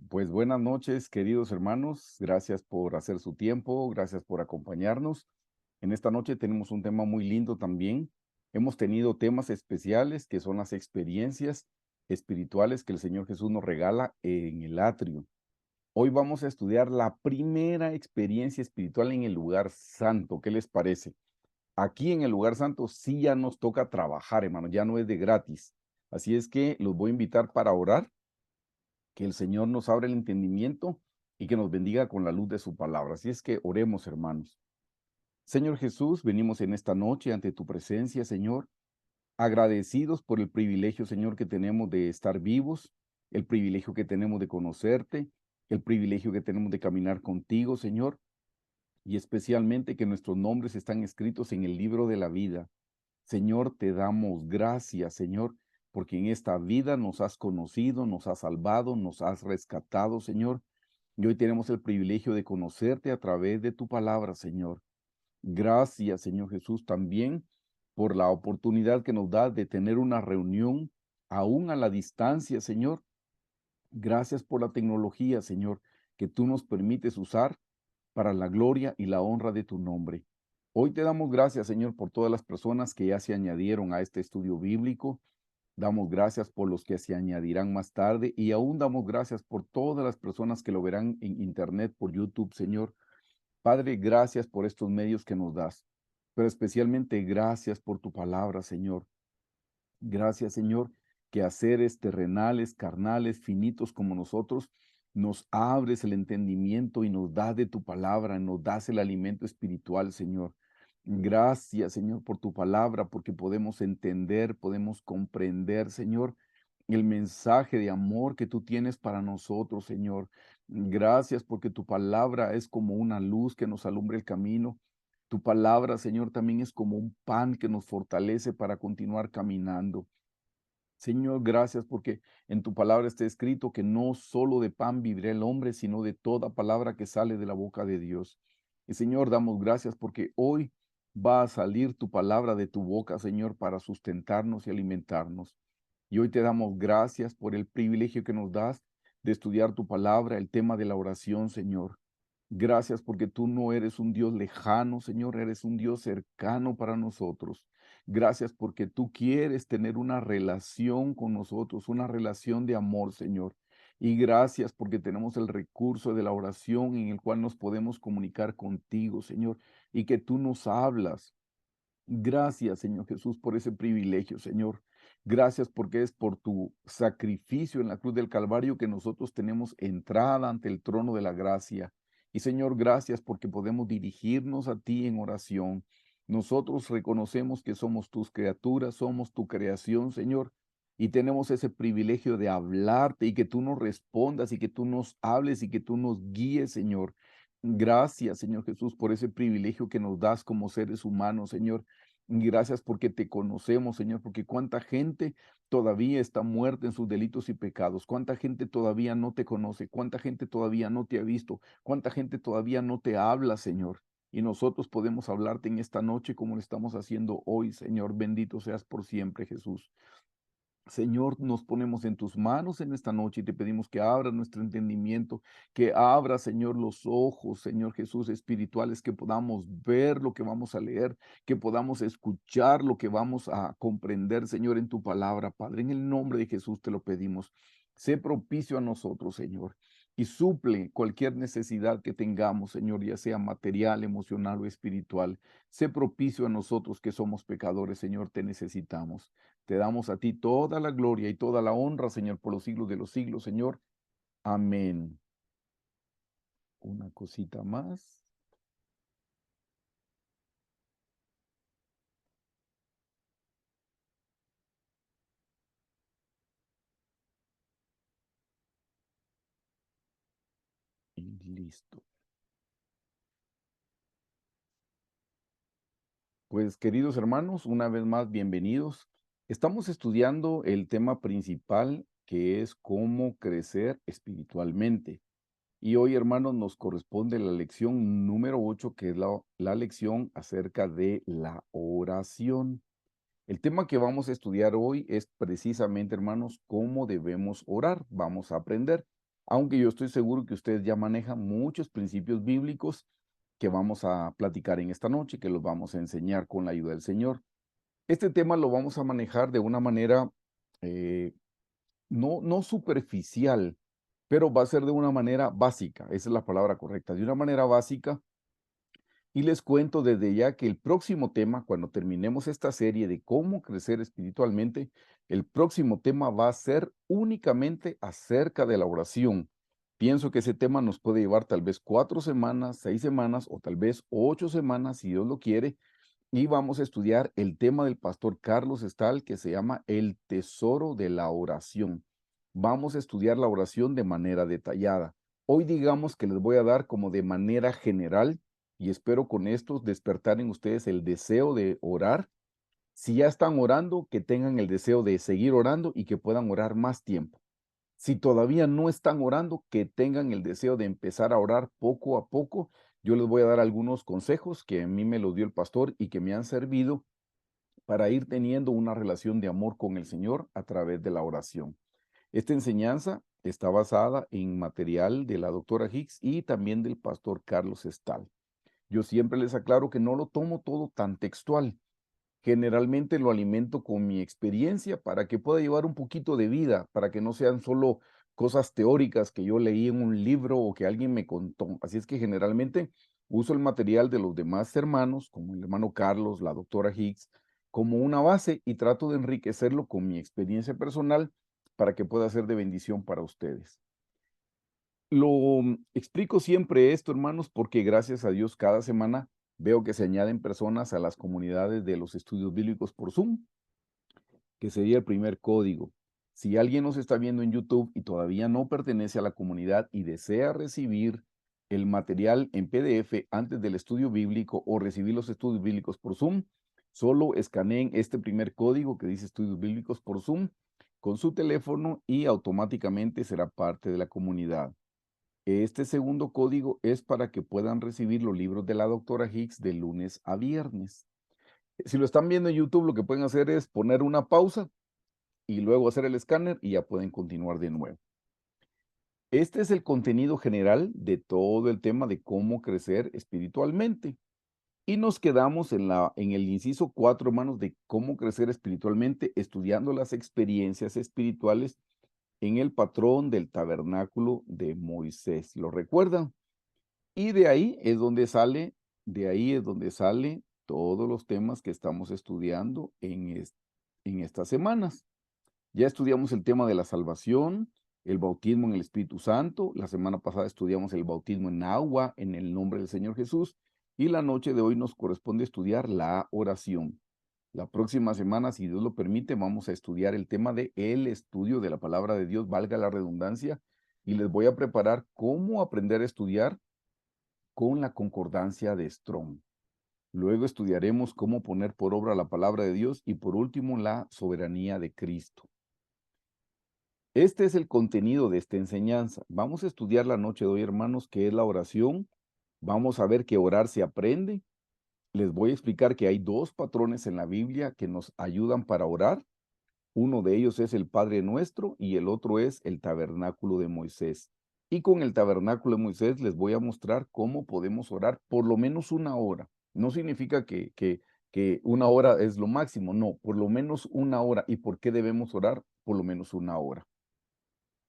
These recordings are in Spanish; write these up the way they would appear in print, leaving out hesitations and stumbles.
Pues buenas noches, queridos hermanos. Gracias por hacer su tiempo, gracias por acompañarnos. En esta noche tenemos un tema muy lindo también. Hemos tenido temas especiales que son las experiencias espirituales que el Señor Jesús nos regala en el atrio. Hoy vamos a estudiar la primera experiencia espiritual en el lugar santo. ¿Qué les parece? Aquí en el lugar santo sí ya nos toca trabajar, hermanos, ya no es de gratis. Así es que los voy a invitar para orar, que el Señor nos abra el entendimiento y que nos bendiga con la luz de su palabra. Así es que oremos, hermanos. Señor Jesús, venimos en esta noche ante tu presencia, Señor, agradecidos por el privilegio, Señor, que tenemos de estar vivos, el privilegio que tenemos de conocerte, el privilegio que tenemos de caminar contigo, Señor, y especialmente que nuestros nombres están escritos en el libro de la vida. Señor, te damos gracias, Señor, porque en esta vida nos has conocido, nos has salvado, nos has rescatado, Señor. Y hoy tenemos el privilegio de conocerte a través de tu palabra, Señor. Gracias, Señor Jesús, también por la oportunidad que nos das de tener una reunión aún a la distancia, Señor. Gracias por la tecnología, Señor, que tú nos permites usar para la gloria y la honra de tu nombre. Hoy te damos gracias, Señor, por todas las personas que ya se añadieron a este estudio bíblico. Damos gracias por los que se añadirán más tarde y aún damos gracias por todas las personas que lo verán en internet, por YouTube, Señor. Padre, gracias por estos medios que nos das, pero especialmente gracias por tu palabra, Señor. Gracias, Señor, que a seres terrenales, carnales, finitos como nosotros, nos abres el entendimiento y nos das de tu palabra, nos das el alimento espiritual, Señor. Gracias, Señor, por tu palabra, porque podemos entender, podemos comprender, Señor, el mensaje de amor que tú tienes para nosotros, Señor. Gracias porque tu palabra es como una luz que nos alumbra el camino. Tu palabra, Señor, también es como un pan que nos fortalece para continuar caminando. Señor, gracias porque en tu palabra está escrito que no solo de pan vivirá el hombre, sino de toda palabra que sale de la boca de Dios. Y Señor, damos gracias porque hoy va a salir tu palabra de tu boca, Señor, para sustentarnos y alimentarnos. Y hoy te damos gracias por el privilegio que nos das de estudiar tu palabra, el tema de la oración, Señor. Gracias porque tú no eres un Dios lejano, Señor, eres un Dios cercano para nosotros. Gracias porque tú quieres tener una relación con nosotros, una relación de amor, Señor. Y gracias porque tenemos el recurso de la oración en el cual nos podemos comunicar contigo, Señor, y que tú nos hablas. Gracias, Señor Jesús, por ese privilegio, Señor. Gracias porque es por tu sacrificio en la cruz del Calvario que nosotros tenemos entrada ante el trono de la gracia. Y Señor, gracias porque podemos dirigirnos a ti en oración. Nosotros reconocemos que somos tus criaturas, somos tu creación, Señor, y tenemos ese privilegio de hablarte y que tú nos respondas y que tú nos hables y que tú nos guíes, Señor. Gracias, Señor Jesús, por ese privilegio que nos das como seres humanos, Señor. Y gracias porque te conocemos, Señor, porque cuánta gente todavía está muerta en sus delitos y pecados, cuánta gente todavía no te conoce, cuánta gente todavía no te ha visto, cuánta gente todavía no te habla, Señor. Y nosotros podemos hablarte en esta noche como lo estamos haciendo hoy, Señor. Bendito seas por siempre, Jesús. Señor, nos ponemos en tus manos en esta noche y te pedimos que abra nuestro entendimiento, que abra, Señor, los ojos, Señor Jesús, espirituales, que podamos ver lo que vamos a leer, que podamos escuchar lo que vamos a comprender, Señor, en tu palabra, Padre. En el nombre de Jesús te lo pedimos. Sé propicio a nosotros, Señor, y suple cualquier necesidad que tengamos, Señor, ya sea material, emocional o espiritual. Sé propicio a nosotros que somos pecadores, Señor, te necesitamos. Te damos a ti toda la gloria y toda la honra, Señor, por los siglos de los siglos, Señor. Amén. Una cosita más. Y listo. Pues, queridos hermanos, una vez más, bienvenidos. Estamos estudiando el tema principal, que es cómo crecer espiritualmente. Y hoy, hermanos, nos corresponde la lección número 8, que es la lección acerca de la oración. El tema que vamos a estudiar hoy es precisamente, hermanos, cómo debemos orar. Vamos a aprender. aunque yo estoy seguro que ustedes ya manejan muchos principios bíblicos que vamos a platicar en esta noche, que los vamos a enseñar con la ayuda del Señor. Este tema lo vamos a manejar de una manera eh, no superficial, pero va a ser de una manera básica, esa es la palabra correcta, de una manera básica. Y les cuento desde ya que el próximo tema, cuando terminemos esta serie de cómo crecer espiritualmente, el próximo tema va a ser únicamente acerca de la oración. Pienso que ese tema nos puede llevar tal vez 4 semanas, 6 semanas o tal vez 8 semanas, si Dios lo quiere, y vamos a estudiar el tema del pastor Carlos Estal que se llama El tesoro de la oración. Vamos a estudiar la oración de manera detallada. Hoy digamos que les voy a dar como de manera general y espero con esto despertar en ustedes el deseo de orar. Si ya están orando, que tengan el deseo de seguir orando y que puedan orar más tiempo. Si todavía no están orando, que tengan el deseo de empezar a orar poco a poco. Yo les voy a dar algunos consejos que a mí me los dio el pastor y que me han servido para ir teniendo una relación de amor con el Señor a través de la oración. Esta enseñanza está basada en material de la doctora Hicks y también del pastor Carlos Estal. Yo siempre les aclaro que no lo tomo todo tan textual. Generalmente lo alimento con mi experiencia para que pueda llevar un poquito de vida, para que no sean solo cosas teóricas que yo leí en un libro o que alguien me contó. Así es que generalmente uso el material de los demás hermanos, como el hermano Carlos, la doctora Hicks, como una base y trato de enriquecerlo con mi experiencia personal para que pueda ser de bendición para ustedes. Explico siempre esto, hermanos, porque gracias a Dios cada semana veo que se añaden personas a las comunidades de los estudios bíblicos por Zoom, que sería el primer código. Si alguien nos está viendo en YouTube y todavía no pertenece a la comunidad y desea recibir el material en PDF antes del estudio bíblico o recibir los estudios bíblicos por Zoom, solo escaneen este primer código que dice estudios bíblicos por Zoom con su teléfono y automáticamente será parte de la comunidad. Este segundo código es para que puedan recibir los libros de la doctora Hicks de lunes a viernes. Si lo están viendo en YouTube, lo que pueden hacer es poner una pausa y luego hacer el escáner y ya pueden continuar de nuevo. Este es el contenido general de todo el tema de cómo crecer espiritualmente. Y nos quedamos en el inciso 4, hermanos, de cómo crecer espiritualmente, estudiando las experiencias espirituales en el patrón del tabernáculo de Moisés. ¿Lo recuerdan? Y de ahí es donde sale todos los temas que estamos estudiando en estas semanas. Ya estudiamos el tema de la salvación, el bautismo en el Espíritu Santo. La semana pasada estudiamos el bautismo en agua en el nombre del Señor Jesús. Y la noche de hoy nos corresponde estudiar la oración. La próxima semana, si Dios lo permite, vamos a estudiar el tema de el estudio de la palabra de Dios, valga la redundancia, y les voy a preparar cómo aprender a estudiar con la concordancia de Strong. Luego estudiaremos cómo poner por obra la palabra de Dios y por último la soberanía de Cristo. Este es el contenido de esta enseñanza. Vamos a estudiar la noche de hoy, hermanos, qué es la oración. Vamos a ver que orar se aprende. Les voy a explicar que hay dos patrones en la Biblia que nos ayudan para orar. Uno de ellos es el Padre Nuestro y el otro es el tabernáculo de Moisés. Y con el tabernáculo de Moisés les voy a mostrar cómo podemos orar por lo menos una hora. No significa que una hora es lo máximo, no, por lo menos una hora. ¿Y por qué debemos orar por lo menos una hora?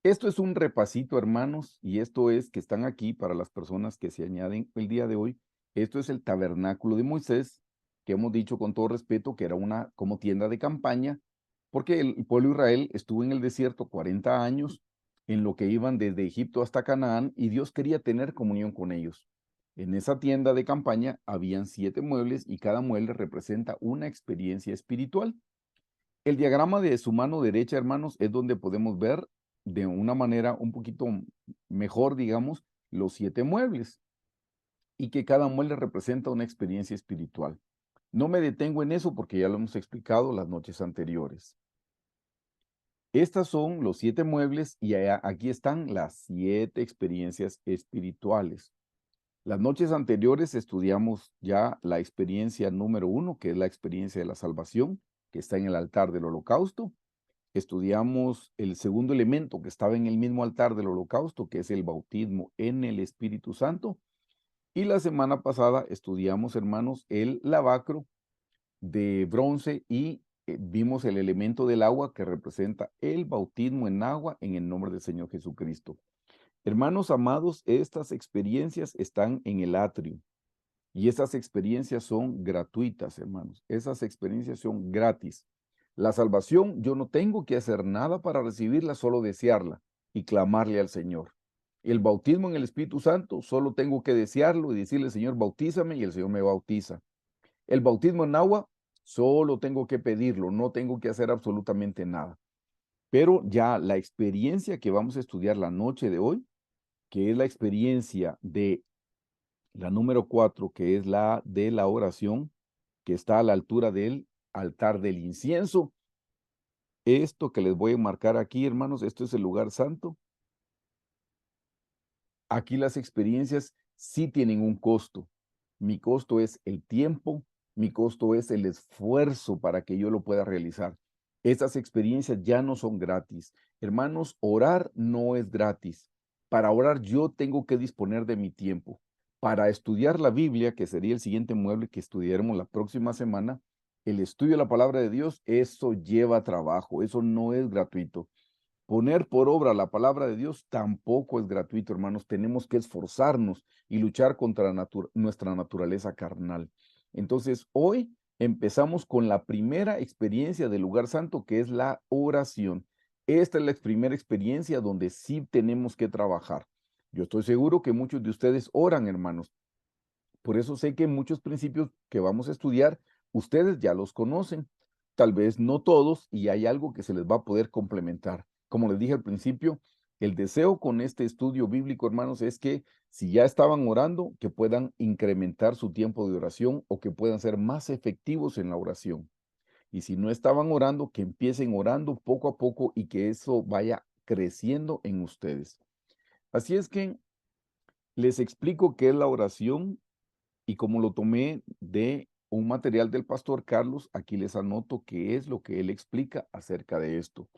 Esto es un repasito, hermanos, y esto es que están aquí para las personas que se añaden el día de hoy. Esto es el tabernáculo de Moisés, que hemos dicho con todo respeto que era una como tienda de campaña, porque el pueblo de Israel estuvo en el desierto 40 años, en lo que iban desde Egipto hasta Canaán, y Dios quería tener comunión con ellos. En esa tienda de campaña habían 7 muebles y cada mueble representa una experiencia espiritual. El diagrama de su mano derecha, hermanos, es donde podemos ver de una manera un poquito mejor, digamos, los 7 muebles y que cada mueble representa una experiencia espiritual. No me detengo en eso porque ya lo hemos explicado las noches anteriores. Estas son los 7 muebles y aquí están las 7 experiencias espirituales. Las noches anteriores estudiamos ya la experiencia número 1, que es la experiencia de la salvación, que está en el altar del holocausto. estudiamos el segundo elemento que estaba en el mismo altar del holocausto, que es el bautismo en el Espíritu Santo. Y la semana pasada estudiamos, hermanos, el lavacro de bronce y vimos el elemento del agua que representa el bautismo en agua en el nombre del Señor Jesucristo. Hermanos amados, estas experiencias están en el atrio y esas experiencias son gratuitas, hermanos. Esas experiencias son gratis. La salvación, yo no tengo que hacer nada para recibirla, solo desearla y clamarle al Señor. El bautismo en el Espíritu Santo, solo tengo que desearlo y decirle, Señor, bautízame, y el Señor me bautiza. El bautismo en agua, solo tengo que pedirlo, no tengo que hacer absolutamente nada. Pero ya la experiencia que vamos a estudiar la noche de hoy, que es la experiencia de la número 4, que es la de la oración, que está a la altura del altar del incienso. Esto que les voy a marcar aquí, hermanos, esto es el lugar santo. Aquí las experiencias sí tienen un costo. Mi costo es el tiempo, mi costo es el esfuerzo para que yo lo pueda realizar. Esas experiencias ya no son gratis. Hermanos, orar no es gratis. Para orar yo tengo que disponer de mi tiempo. Para estudiar la Biblia, que sería el siguiente mueble que estudiaremos la próxima semana, el estudio de la palabra de Dios, eso lleva trabajo, eso no es gratuito. Poner por obra la palabra de Dios tampoco es gratuito, hermanos. Tenemos que esforzarnos y luchar contra nuestra naturaleza carnal. Entonces, hoy empezamos con la primera experiencia del lugar santo, que es la oración. Esta es la primera experiencia donde sí tenemos que trabajar. Yo estoy seguro que muchos de ustedes oran, hermanos. Por eso sé que muchos principios que vamos a estudiar, ustedes ya los conocen. Tal vez no todos, y hay algo que se les va a poder complementar. Como les dije al principio, el deseo con este estudio bíblico, hermanos, es que si ya estaban orando, que puedan incrementar su tiempo de oración o que puedan ser más efectivos en la oración. Y si no estaban orando, que empiecen orando poco a poco y que eso vaya creciendo en ustedes. Así es que les explico qué es la oración y como lo tomé de un material del pastor Carlos, aquí les anoto qué es lo que él explica acerca de esto.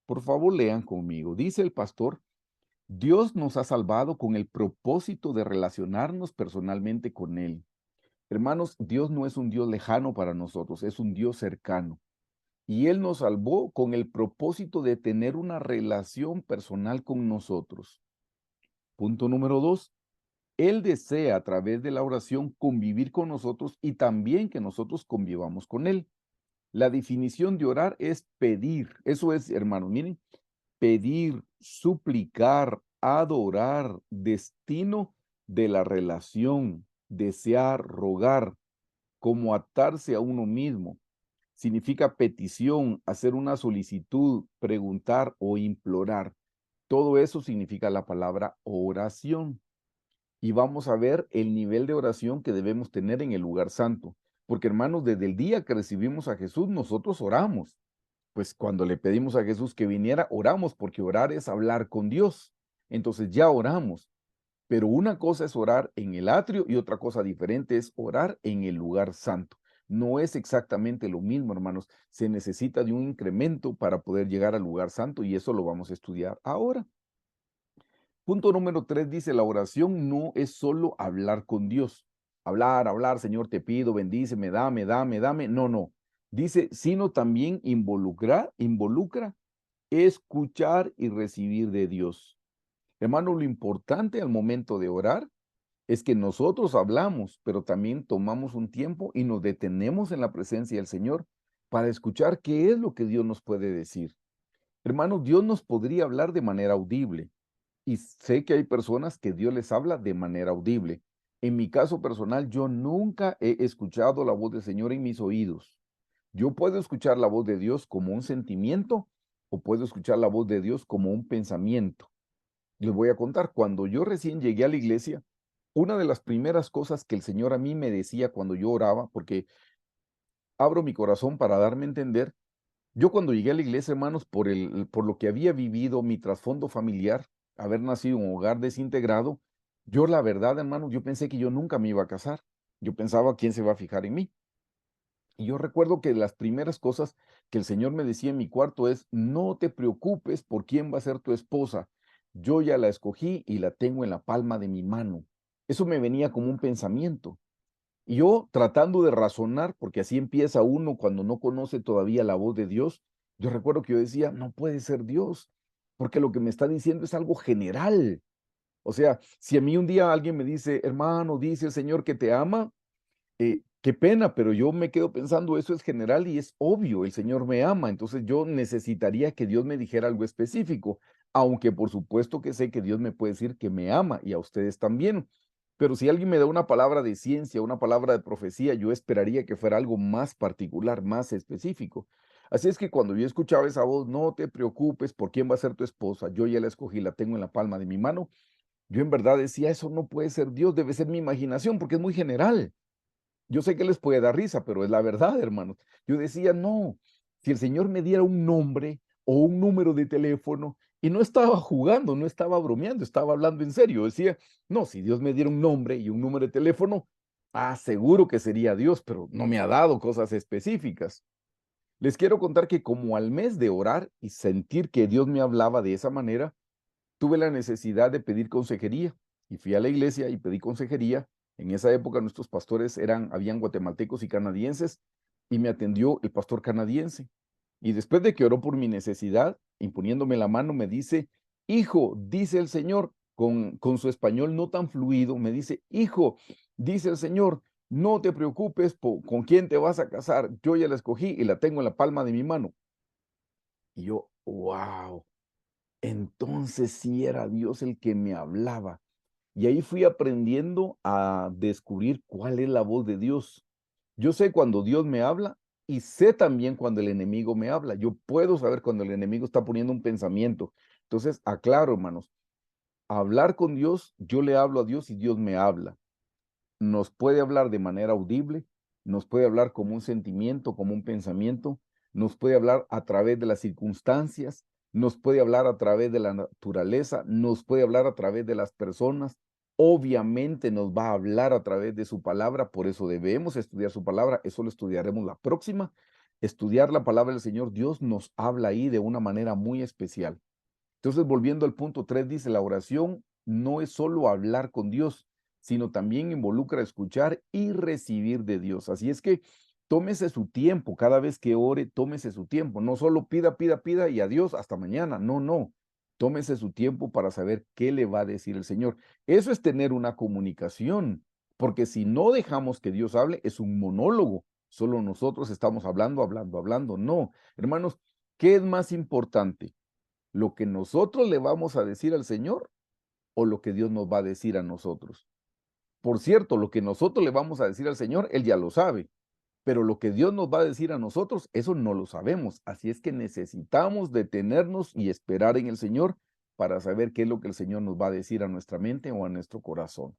Por favor, lean conmigo. Dice el pastor, Dios nos ha salvado con el propósito de relacionarnos personalmente con Él. Hermanos, Dios no es un Dios lejano para nosotros, es un Dios cercano. Y Él nos salvó con el propósito de tener una relación personal con nosotros. Punto número 2. Él desea a través de la oración convivir con nosotros y también que nosotros convivamos con Él. La definición de orar es pedir. Eso es, hermanos, miren, pedir, suplicar, adorar, destino de la relación, desear, rogar, como atarse a uno mismo. Significa petición, hacer una solicitud, preguntar o implorar. Todo eso significa la palabra oración y vamos a ver el nivel de oración que debemos tener en el lugar santo. Porque hermanos, desde el día que recibimos a Jesús, nosotros oramos. Pues cuando le pedimos a Jesús que viniera, oramos, porque orar es hablar con Dios. Entonces ya oramos. Pero una cosa es orar en el atrio y otra cosa diferente es orar en el lugar santo. No es exactamente lo mismo, hermanos. Se necesita de un incremento para poder llegar al lugar santo y eso lo vamos a estudiar ahora. Punto número 3 dice, la oración no es solo hablar con Dios. Hablar, hablar, Señor, te pido, bendíceme, dame, dame, dame. No, no. Dice, sino también involucra escuchar y recibir de Dios. Hermano, lo importante al momento de orar es que nosotros hablamos, pero también tomamos un tiempo y nos detenemos en la presencia del Señor para escuchar qué es lo que Dios nos puede decir. Hermano, Dios nos podría hablar de manera audible y sé que hay personas que Dios les habla de manera audible. En mi caso personal, yo nunca he escuchado la voz del Señor en mis oídos. Yo puedo escuchar la voz de Dios como un sentimiento o puedo escuchar la voz de Dios como un pensamiento. Les voy a contar, cuando yo recién llegué a la iglesia, una de las primeras cosas que el Señor a mí me decía cuando yo oraba, porque abro mi corazón para darme a entender, yo cuando llegué a la iglesia, hermanos, por lo que había vivido, mi trasfondo familiar, haber nacido en un hogar desintegrado, yo la verdad, hermanos, yo pensé que yo nunca me iba a casar. Yo pensaba, ¿quién se va a fijar en mí? Y yo recuerdo que las primeras cosas que el Señor me decía en mi cuarto es, no te preocupes por quién va a ser tu esposa. Yo ya la escogí y la tengo en la palma de mi mano. Eso me venía como un pensamiento. Y yo tratando de razonar, porque así empieza uno cuando no conoce todavía la voz de Dios, yo recuerdo que yo decía, no puede ser Dios, porque lo que me está diciendo es algo general. O sea, si a mí un día alguien me dice, hermano, dice el Señor que te ama, qué pena, pero yo me quedo pensando, eso es general y es obvio, el Señor me ama, entonces yo necesitaría que Dios me dijera algo específico, aunque por supuesto que sé que Dios me puede decir que me ama y a ustedes también. Pero si alguien me da una palabra de ciencia, una palabra de profecía, yo esperaría que fuera algo más particular, más específico. Así es que cuando yo escuchaba esa voz, no te preocupes por quién va a ser tu esposa, yo ya la escogí, la tengo en la palma de mi mano, yo en verdad decía, eso no puede ser Dios, debe ser mi imaginación, porque es muy general. Yo sé que les puede dar risa, pero es la verdad, hermanos. Yo decía, no, si el Señor me diera un nombre o un número de teléfono, y no estaba jugando, no estaba bromeando, estaba hablando en serio. Decía, no, si Dios me diera un nombre y un número de teléfono, seguro que sería Dios, pero no me ha dado cosas específicas. Les quiero contar que como al mes de orar y sentir que Dios me hablaba de esa manera, tuve la necesidad de pedir consejería y fui a la iglesia y pedí consejería. En esa época nuestros pastores habían guatemaltecos y canadienses y me atendió el pastor canadiense. Y después de que oró por mi necesidad, imponiéndome la mano, me dice, hijo, dice el Señor, con su español no tan fluido, me dice, hijo, dice el Señor, no te preocupes con quién te vas a casar, yo ya la escogí y la tengo en la palma de mi mano. Y yo, wow. Entonces sí era Dios el que me hablaba. Y ahí fui aprendiendo a descubrir cuál es la voz de Dios. Yo sé cuando Dios me habla y sé también cuando el enemigo me habla. Yo puedo saber cuando el enemigo está poniendo un pensamiento. Entonces, aclaro, hermanos, hablar con Dios, yo le hablo a Dios y Dios me habla. Nos puede hablar de manera audible, nos puede hablar como un sentimiento, como un pensamiento, nos puede hablar a través de las circunstancias, nos puede hablar a través de la naturaleza, nos puede hablar a través de las personas. Obviamente nos va a hablar a través de su palabra, por eso debemos estudiar su palabra, eso lo estudiaremos la próxima. Estudiar la palabra del Señor, Dios nos habla ahí de una manera muy especial. Entonces, volviendo al punto 3, dice, la oración no es solo hablar con Dios, sino también involucra escuchar y recibir de Dios. Así es que tómese su tiempo, cada vez que ore, tómese su tiempo. No solo pida, pida, pida y adiós, hasta mañana. No, no. Tómese su tiempo para saber qué le va a decir el Señor. Eso es tener una comunicación, porque si no dejamos que Dios hable, es un monólogo. Solo nosotros estamos hablando, hablando, hablando. No, hermanos, ¿qué es más importante? ¿Lo que nosotros le vamos a decir al Señor o lo que Dios nos va a decir a nosotros? Por cierto, lo que nosotros le vamos a decir al Señor, Él ya lo sabe, pero lo que Dios nos va a decir a nosotros, eso no lo sabemos. Así es que necesitamos detenernos y esperar en el Señor para saber qué es lo que el Señor nos va a decir a nuestra mente o a nuestro corazón.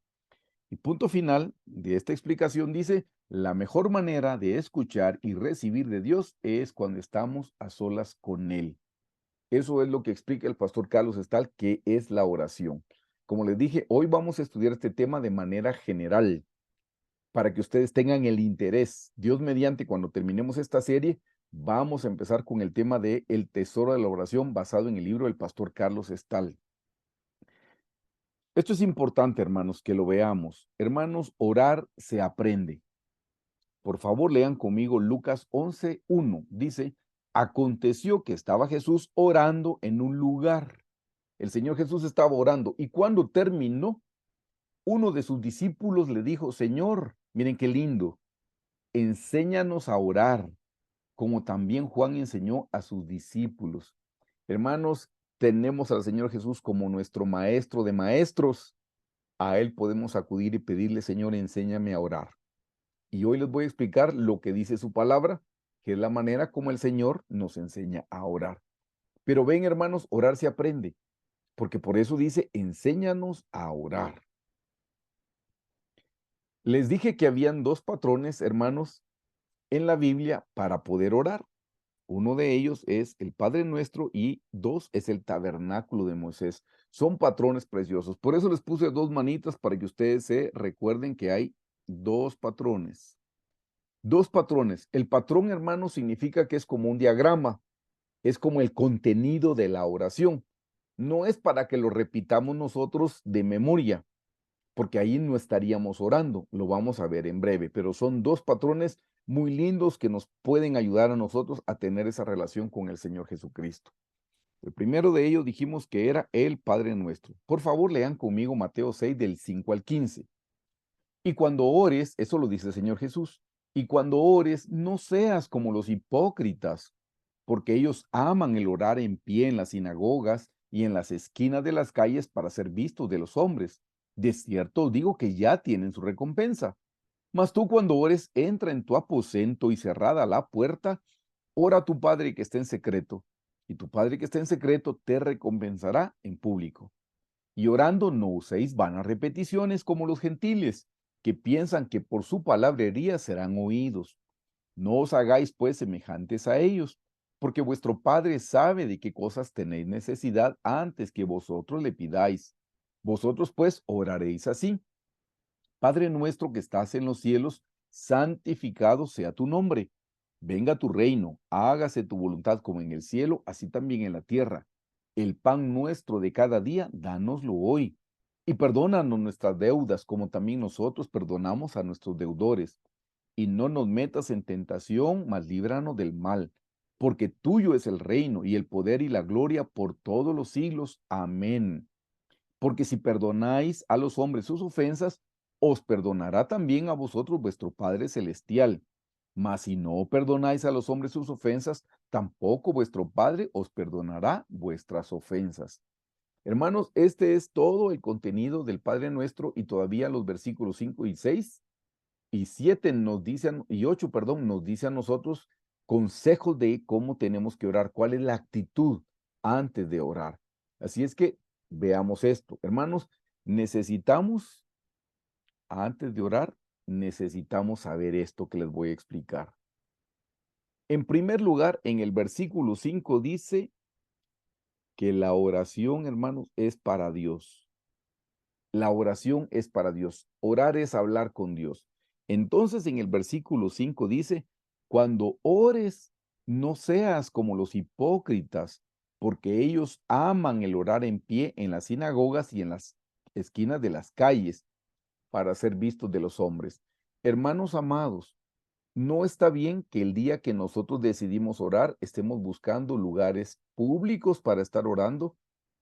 Y punto final de esta explicación dice, la mejor manera de escuchar y recibir de Dios es cuando estamos a solas con Él. Eso es lo que explica el pastor Carlos Estal, que es la oración. Como les dije, hoy vamos a estudiar este tema de manera general para que ustedes tengan el interés. Dios mediante, cuando terminemos esta serie, vamos a empezar con el tema de el tesoro de la oración basado en el libro del pastor Carlos Estal. Esto es importante, hermanos, que lo veamos. Hermanos, orar se aprende. Por favor, lean conmigo Lucas 11:1. Dice, aconteció que estaba Jesús orando en un lugar. El Señor Jesús estaba orando y cuando terminó, uno de sus discípulos le dijo, Señor, miren qué lindo, enséñanos a orar, como también Juan enseñó a sus discípulos. Hermanos, tenemos al Señor Jesús como nuestro maestro de maestros. A Él podemos acudir y pedirle, Señor, enséñame a orar. Y hoy les voy a explicar lo que dice su palabra, que es la manera como el Señor nos enseña a orar. Pero ven, hermanos, orar se aprende, porque por eso dice, enséñanos a orar. Les dije que habían dos patrones, hermanos, en la Biblia para poder orar. Uno de ellos es el Padre Nuestro y dos es el tabernáculo de Moisés. Son patrones preciosos. Por eso les puse dos manitas para que ustedes se recuerden que hay dos patrones. Dos patrones. El patrón, hermano, significa que es como un diagrama, es como el contenido de la oración. No es para que lo repitamos nosotros de memoria, porque ahí no estaríamos orando, lo vamos a ver en breve, pero son dos patrones muy lindos que nos pueden ayudar a nosotros a tener esa relación con el Señor Jesucristo. El primero de ellos dijimos que era el Padre Nuestro. Por favor, lean conmigo Mateo 6 del 5 al 15. Y cuando ores, eso lo dice el Señor Jesús, y cuando ores, no seas como los hipócritas, porque ellos aman el orar en pie en las sinagogas y en las esquinas de las calles para ser vistos de los hombres. De cierto os digo que ya tienen su recompensa. Mas tú cuando ores, entra en tu aposento y cerrada la puerta, ora a tu Padre que está en secreto, y tu Padre que está en secreto te recompensará en público. Y orando no uséis vanas repeticiones como los gentiles, que piensan que por su palabrería serán oídos. No os hagáis pues semejantes a ellos, porque vuestro Padre sabe de qué cosas tenéis necesidad antes que vosotros le pidáis. Vosotros pues oraréis así: Padre nuestro que estás en los cielos, santificado sea tu nombre. Venga tu reino, hágase tu voluntad como en el cielo, así también en la tierra. El pan nuestro de cada día, dánoslo hoy. Y perdónanos nuestras deudas, como también nosotros perdonamos a nuestros deudores. Y no nos metas en tentación, mas líbranos del mal. Porque tuyo es el reino y el poder y la gloria por todos los siglos. Amén. Porque si perdonáis a los hombres sus ofensas, os perdonará también a vosotros vuestro Padre Celestial. Mas si no perdonáis a los hombres sus ofensas, tampoco vuestro Padre os perdonará vuestras ofensas. Hermanos, este es todo el contenido del Padre Nuestro, y todavía los versículos 5 y 6 y 7 nos dicen, y 8, perdón, nos dice a nosotros consejos de cómo tenemos que orar, cuál es la actitud antes de orar. Así es que veamos esto. Hermanos, necesitamos, antes de orar, necesitamos saber esto que les voy a explicar. En primer lugar, en el versículo 5 dice que la oración, hermanos, es para Dios. La oración es para Dios. Orar es hablar con Dios. Entonces en el versículo 5 dice, cuando ores, no seas como los hipócritas, porque ellos aman el orar en pie en las sinagogas y en las esquinas de las calles para ser vistos de los hombres. Hermanos amados, no está bien que el día que nosotros decidimos orar estemos buscando lugares públicos para estar orando,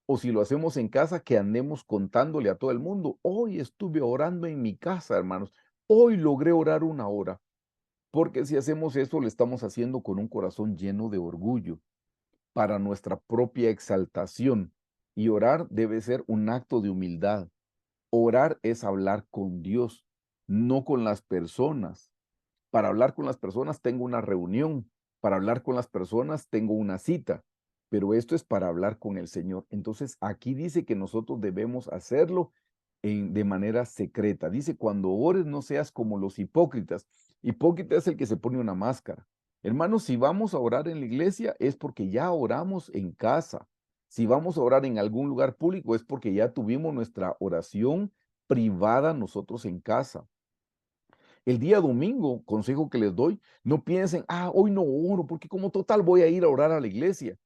o si lo hacemos en casa, que andemos contándole a todo el mundo: hoy estuve orando en mi casa, hermanos, hoy logré orar una hora. Porque si hacemos eso, lo estamos haciendo con un corazón lleno de orgullo, para nuestra propia exaltación. Y orar debe ser un acto de humildad. Orar es hablar con Dios, no con las personas. Para hablar con las personas tengo una reunión, para hablar con las personas tengo una cita, pero esto es para hablar con el Señor. Entonces aquí dice que nosotros debemos hacerlo de manera secreta. Dice, cuando ores no seas como los hipócritas. Hipócrita es el que se pone una máscara. Hermanos, si vamos a orar en la iglesia es porque ya oramos en casa. Si vamos a orar en algún lugar público es porque ya tuvimos nuestra oración privada nosotros en casa. El día domingo, consejo que les doy, no piensen: hoy no oro, porque como total voy a ir a orar a la iglesia.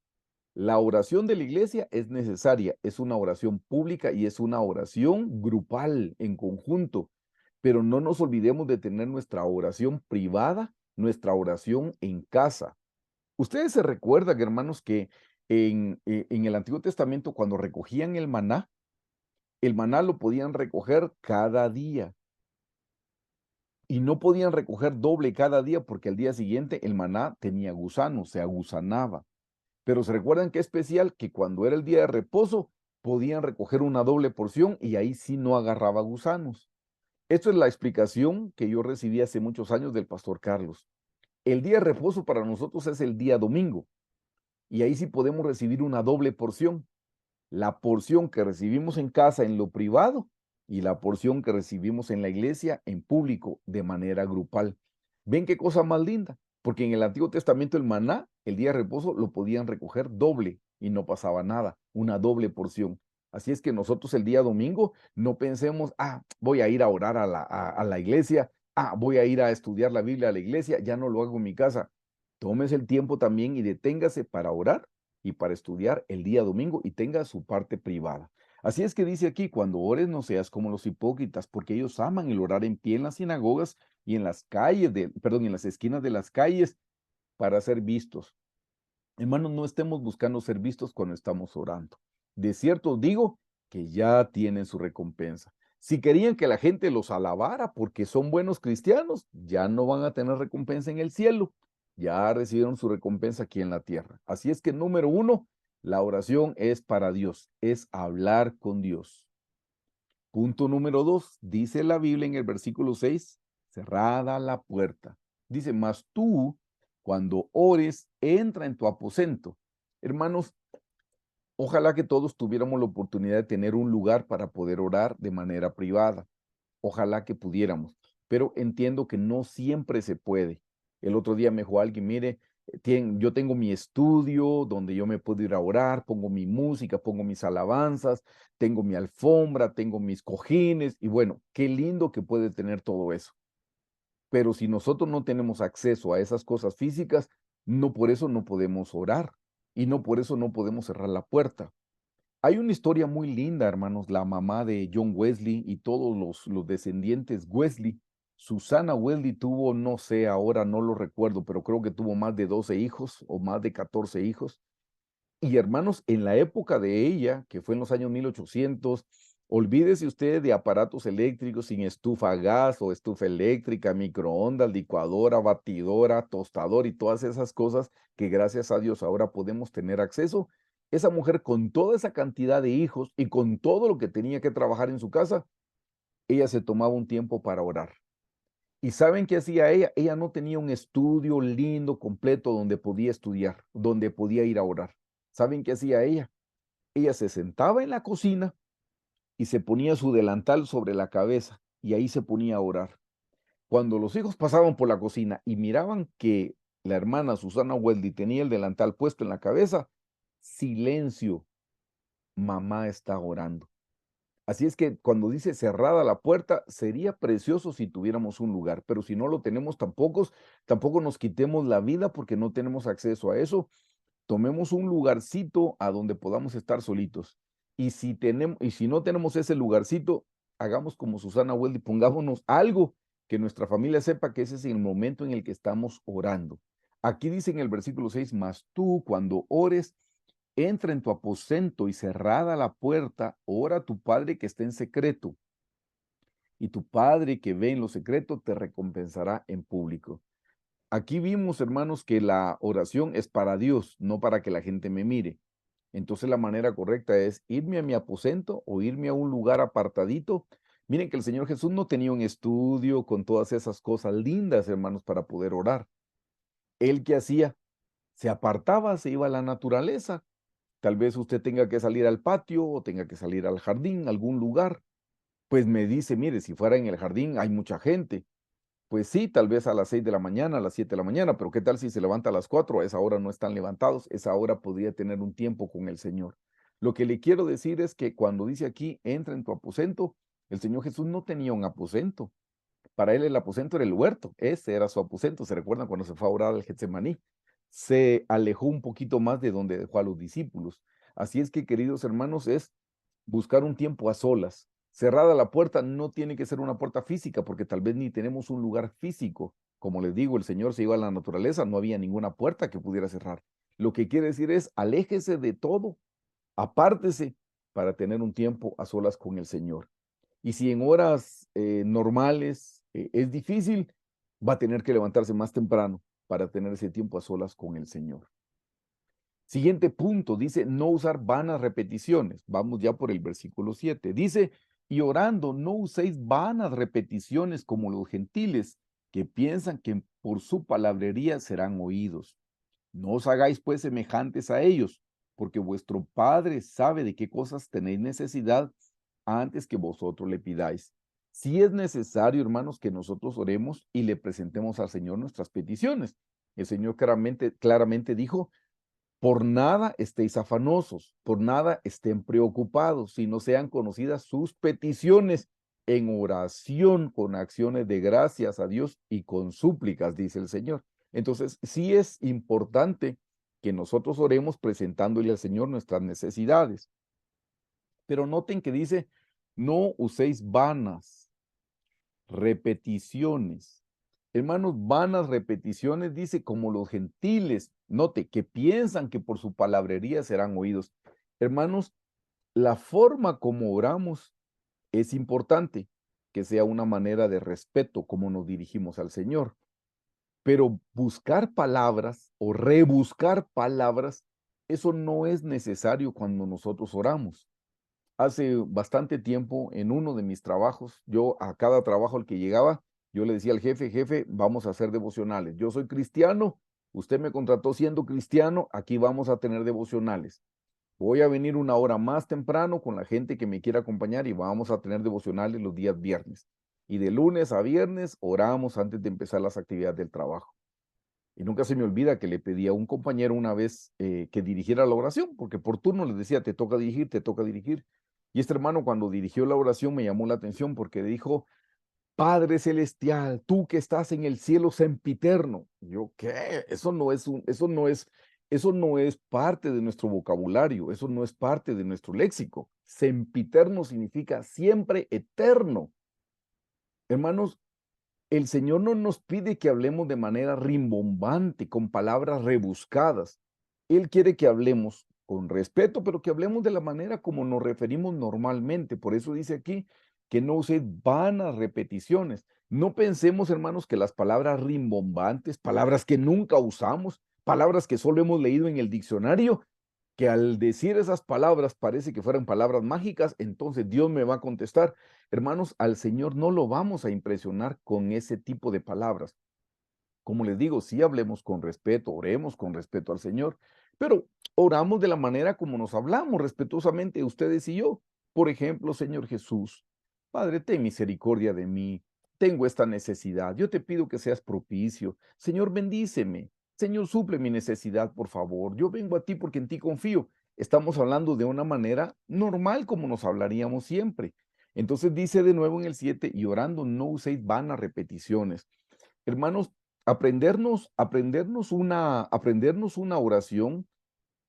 La oración de la iglesia es necesaria, es una oración pública y es una oración grupal, en conjunto. Pero no nos olvidemos de tener nuestra oración privada, nuestra oración en casa. Ustedes se recuerdan, hermanos, que en el Antiguo Testamento, cuando recogían el maná lo podían recoger cada día. Y no podían recoger doble cada día porque al día siguiente el maná tenía gusanos, se agusanaba. Pero se recuerdan que especial que cuando era el día de reposo podían recoger una doble porción y ahí sí no agarraba gusanos. Esto es la explicación que yo recibí hace muchos años del pastor Carlos. El día de reposo para nosotros es el día domingo y ahí sí podemos recibir una doble porción. La porción que recibimos en casa en lo privado y la porción que recibimos en la iglesia en público de manera grupal. ¿Ven qué cosa más linda? Porque en el Antiguo Testamento el maná, el día de reposo, lo podían recoger doble y no pasaba nada, una doble porción. Así es que nosotros el día domingo no pensemos: voy a ir a orar a la iglesia, voy a ir a estudiar la Biblia a la iglesia, ya no lo hago en mi casa. Tómese el tiempo también y deténgase para orar y para estudiar el día domingo y tenga su parte privada. Así es que dice aquí, cuando ores no seas como los hipócritas, porque ellos aman el orar en pie en las sinagogas y en las calles en las esquinas de las calles para ser vistos. Hermanos, no estemos buscando ser vistos cuando estamos orando. De cierto os digo que ya tienen su recompensa. Si querían que la gente los alabara porque son buenos cristianos, ya no van a tener recompensa en el cielo. Ya recibieron su recompensa aquí en la tierra. Así es que número uno, la oración es para Dios, es hablar con Dios. Punto número dos, dice la Biblia en el versículo 6, cerrada la puerta. Dice, mas tú, cuando ores, entra en tu aposento. Hermanos, ojalá que todos tuviéramos la oportunidad de tener un lugar para poder orar de manera privada. Ojalá que pudiéramos, pero entiendo que no siempre se puede. El otro día me dijo alguien, mire, yo tengo mi estudio donde yo me puedo ir a orar, pongo mi música, pongo mis alabanzas, tengo mi alfombra, tengo mis cojines, y bueno, qué lindo que puede tener todo eso. Pero si nosotros no tenemos acceso a esas cosas físicas, no por eso no podemos orar y no por eso no podemos cerrar la puerta. Hay una historia muy linda, hermanos, la mamá de John Wesley y todos los descendientes Wesley. Susana Wesley tuvo, no sé, ahora no lo recuerdo, pero creo que tuvo más de 12 hijos o más de 14 hijos. Y hermanos, en la época de ella, que fue en los años 1800, olvídese usted de aparatos eléctricos sin estufa a gas o estufa eléctrica, microondas, licuadora, batidora, tostador y todas esas cosas que gracias a Dios ahora podemos tener acceso. Esa mujer con toda esa cantidad de hijos y con todo lo que tenía que trabajar en su casa, ella se tomaba un tiempo para orar. ¿Y saben qué hacía ella? Ella no tenía un estudio lindo, completo, donde podía estudiar, donde podía ir a orar. ¿Saben qué hacía ella? Ella se sentaba en la cocina y se ponía su delantal sobre la cabeza y ahí se ponía a orar. Cuando los hijos pasaban por la cocina y miraban que la hermana Susana Weldy tenía el delantal puesto en la cabeza, silencio, mamá está orando. Así es que cuando dice cerrada la puerta, sería precioso si tuviéramos un lugar, pero si no lo tenemos tampoco nos quitemos la vida porque no tenemos acceso a eso. Tomemos un lugarcito a donde podamos estar solitos. Y si no tenemos ese lugarcito, hagamos como Susana Weldy, pongámonos algo que nuestra familia sepa que ese es el momento en el que estamos orando. Aquí dice en el versículo 6, mas tú cuando ores, entra en tu aposento y cerrada la puerta, ora a tu Padre que está en secreto, y tu Padre que ve en lo secreto te recompensará en público. Aquí vimos, hermanos, que la oración es para Dios, no para que la gente me mire. Entonces la manera correcta es irme a mi aposento o irme a un lugar apartadito. Miren que el Señor Jesús no tenía un estudio con todas esas cosas lindas, hermanos, para poder orar. ¿Él qué hacía? Se apartaba, se iba a la naturaleza. Tal vez usted tenga que salir al patio o tenga que salir al jardín, algún lugar. Pues me dice, mire, si fuera en el jardín hay mucha gente. Pues sí, tal vez a las 6 de la mañana, a las 7 de la mañana, pero ¿qué tal si se levanta a las 4? A esa hora no están levantados, esa hora podría tener un tiempo con el Señor. Lo que le quiero decir es que cuando dice aquí, entra en tu aposento, el Señor Jesús no tenía un aposento. Para él el aposento era el huerto, ese era su aposento. ¿Se recuerdan cuando se fue a orar al Getsemaní? Se alejó un poquito más de donde dejó a los discípulos. Así es que, queridos hermanos, es buscar un tiempo a solas. Cerrada la puerta no tiene que ser una puerta física, porque tal vez ni tenemos un lugar físico. Como les digo, el Señor se iba a la naturaleza, no había ninguna puerta que pudiera cerrar. Lo que quiere decir es, aléjese de todo, apártese para tener un tiempo a solas con el Señor. Y si en horas normales es difícil, va a tener que levantarse más temprano para tener ese tiempo a solas con el Señor. Siguiente punto, dice no usar vanas repeticiones. Vamos ya por el versículo 7. Dice, y orando no uséis vanas repeticiones como los gentiles, que piensan que por su palabrería serán oídos. No os hagáis pues semejantes a ellos, porque vuestro Padre sabe de qué cosas tenéis necesidad antes que vosotros le pidáis. Si es necesario, hermanos, que nosotros oremos y le presentemos al Señor nuestras peticiones. El Señor claramente dijo, por nada estéis afanosos, por nada estén preocupados, si no sean conocidas sus peticiones en oración con acciones de gracias a Dios y con súplicas, dice el Señor. Entonces, sí es importante que nosotros oremos presentándole al Señor nuestras necesidades. Pero noten que dice, no uséis vanas repeticiones. Hermanos, vanas repeticiones, dice, como los gentiles, note, que piensan que por su palabrería serán oídos. Hermanos, la forma como oramos es importante, que sea una manera de respeto como nos dirigimos al Señor. Pero buscar palabras o rebuscar palabras, eso no es necesario cuando nosotros oramos. Hace bastante tiempo, en uno de mis trabajos, yo a cada trabajo al que llegaba, yo le decía al jefe, jefe, vamos a hacer devocionales. Yo soy cristiano, usted me contrató siendo cristiano, aquí vamos a tener devocionales. Voy a venir una hora más temprano con la gente que me quiera acompañar y vamos a tener devocionales los días viernes. Y de lunes a viernes oramos antes de empezar las actividades del trabajo. Y nunca se me olvida que le pedí a un compañero una vez que dirigiera la oración, porque por turno les decía, te toca dirigir, te toca dirigir. Y este hermano cuando dirigió la oración me llamó la atención porque dijo, Padre Celestial, tú que estás en el cielo sempiterno. Yo, ¿qué? Eso no es parte de nuestro vocabulario, eso no es parte de nuestro léxico. Sempiterno significa siempre eterno. Hermanos, el Señor no nos pide que hablemos de manera rimbombante, con palabras rebuscadas. Él quiere que hablemos con respeto, pero que hablemos de la manera como nos referimos normalmente. Por eso dice aquí que no use vanas repeticiones. No pensemos, hermanos, que las palabras rimbombantes, palabras que nunca usamos, palabras que solo hemos leído en el diccionario, que al decir esas palabras parece que fueran palabras mágicas, entonces Dios me va a contestar. Hermanos, al Señor no lo vamos a impresionar con ese tipo de palabras. Como les digo, sí hablemos con respeto, oremos con respeto al Señor, pero oramos de la manera como nos hablamos respetuosamente ustedes y yo. Por ejemplo, Señor Jesús, Padre, ten misericordia de mí. Tengo esta necesidad. Yo te pido que seas propicio. Señor, bendíceme. Señor, suple mi necesidad, por favor. Yo vengo a ti porque en ti confío. Estamos hablando de una manera normal como nos hablaríamos siempre. Entonces dice de nuevo en el 7, y orando no uséis vanas repeticiones. Hermanos, aprendernos una oración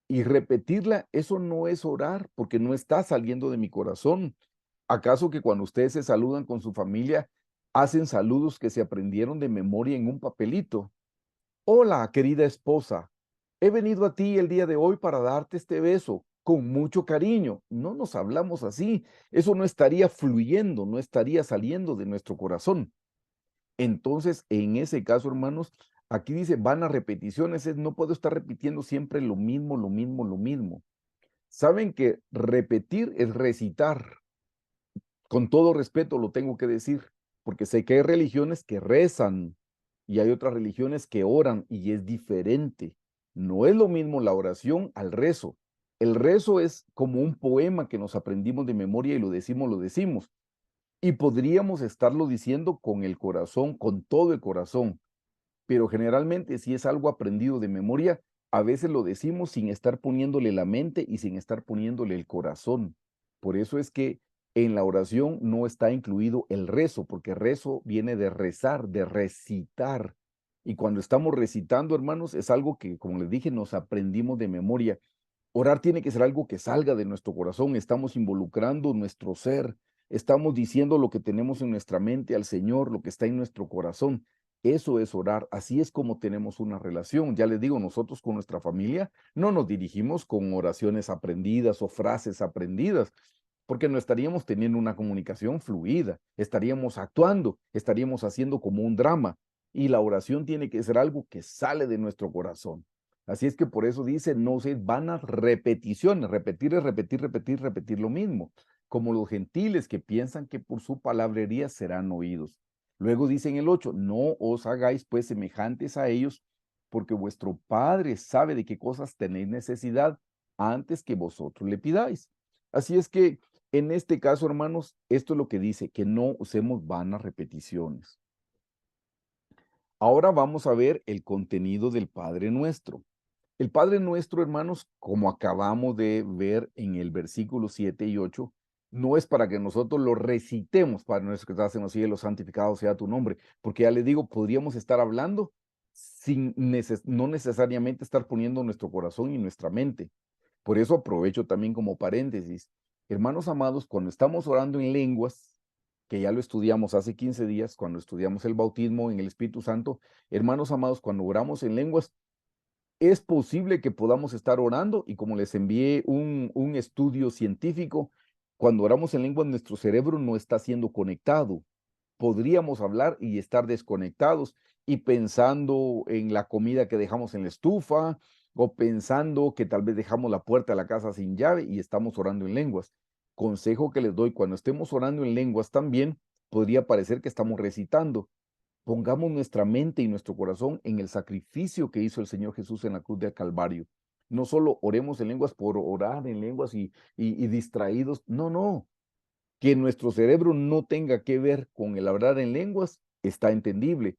y repetirla, eso no es orar, porque no está saliendo de mi corazón. ¿Acaso que cuando ustedes se saludan con su familia, hacen saludos que se aprendieron de memoria en un papelito? Hola, querida esposa, he venido a ti el día de hoy para darte este beso con mucho cariño. No nos hablamos así. Eso no estaría fluyendo, no estaría saliendo de nuestro corazón. Entonces, en ese caso, hermanos, aquí dice, van a repeticiones, es no puedo estar repitiendo siempre lo mismo, lo mismo, lo mismo. Saben que repetir es recitar. Con todo respeto lo tengo que decir, porque sé que hay religiones que rezan y hay otras religiones que oran y es diferente. No es lo mismo la oración al rezo. El rezo es como un poema que nos aprendimos de memoria y lo decimos, lo decimos. Y podríamos estarlo diciendo con el corazón, con todo el corazón, pero generalmente si es algo aprendido de memoria, a veces lo decimos sin estar poniéndole la mente y sin estar poniéndole el corazón. Por eso es que en la oración no está incluido el rezo, porque rezo viene de rezar, de recitar. Y cuando estamos recitando, hermanos, es algo que, como les dije, nos aprendimos de memoria. Orar tiene que ser algo que salga de nuestro corazón. Estamos involucrando nuestro ser. Estamos diciendo lo que tenemos en nuestra mente al Señor, lo que está en nuestro corazón. Eso es orar. Así es como tenemos una relación. Ya les digo, nosotros con nuestra familia no nos dirigimos con oraciones aprendidas o frases aprendidas, porque no estaríamos teniendo una comunicación fluida. Estaríamos actuando, estaríamos haciendo como un drama. Y la oración tiene que ser algo que sale de nuestro corazón. Así es que por eso dice, no se vanas repeticiones. Repetir es repetir, repetir, repetir lo mismo. Como los gentiles que piensan que por su palabrería serán oídos. Luego dice en el 8, no os hagáis pues semejantes a ellos, porque vuestro Padre sabe de qué cosas tenéis necesidad antes que vosotros le pidáis. Así es que en este caso, hermanos, esto es lo que dice, que no usemos vanas repeticiones. Ahora vamos a ver el contenido del Padre Nuestro. El Padre Nuestro, hermanos, como acabamos de ver en el versículo 7 y 8, No es para que nosotros lo recitemos, Padre nuestro que estás en los cielos, santificado sea tu nombre, porque ya le digo, podríamos estar hablando sin no necesariamente estar poniendo nuestro corazón y nuestra mente. Por eso aprovecho también como paréntesis. Hermanos amados, cuando estamos orando en lenguas, que ya lo estudiamos hace 15 días, cuando estudiamos el bautismo en el Espíritu Santo, hermanos amados, cuando oramos en lenguas, es posible que podamos estar orando y como les envié un estudio científico, cuando oramos en lengua, nuestro cerebro no está siendo conectado. Podríamos hablar y estar desconectados y pensando en la comida que dejamos en la estufa o pensando que tal vez dejamos la puerta de la casa sin llave y estamos orando en lenguas. Consejo que les doy, cuando estemos orando en lenguas también, podría parecer que estamos recitando. Pongamos nuestra mente y nuestro corazón en el sacrificio que hizo el Señor Jesús en la cruz del Calvario. No solo oremos en lenguas por orar en lenguas y distraídos. No, no. Que nuestro cerebro no tenga que ver con el hablar en lenguas está entendible.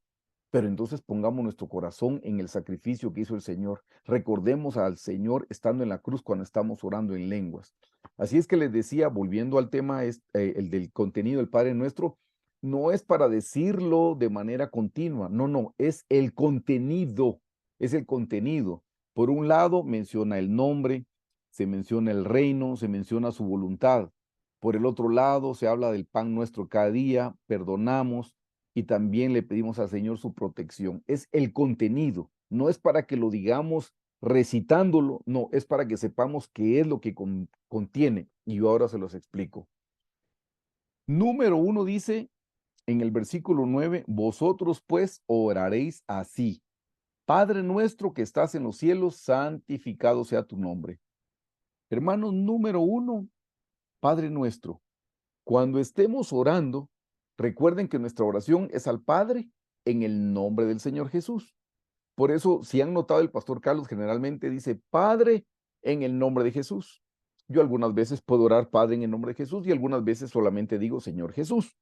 Pero entonces pongamos nuestro corazón en el sacrificio que hizo el Señor. Recordemos al Señor estando en la cruz cuando estamos orando en lenguas. Así es que les decía, volviendo al tema, el del contenido del Padre Nuestro, no es para decirlo de manera continua, no, no, es el contenido, es el contenido. Por un lado, menciona el nombre, se menciona el reino, se menciona su voluntad. Por el otro lado, se habla del pan nuestro cada día, perdonamos, y también le pedimos al Señor su protección. Es el contenido, no es para que lo digamos recitándolo, no, es para que sepamos qué es lo que contiene. Y yo ahora se los explico. Número uno dice en el versículo 9, vosotros pues oraréis así. Padre nuestro que estás en los cielos, santificado sea tu nombre. Hermanos, número uno, Padre nuestro. Cuando estemos orando, recuerden que nuestra oración es al Padre en el nombre del Señor Jesús. Por eso, si han notado, el pastor Carlos generalmente dice Padre en el nombre de Jesús. Yo algunas veces puedo orar Padre en el nombre de Jesús y algunas veces solamente digo Señor Jesús.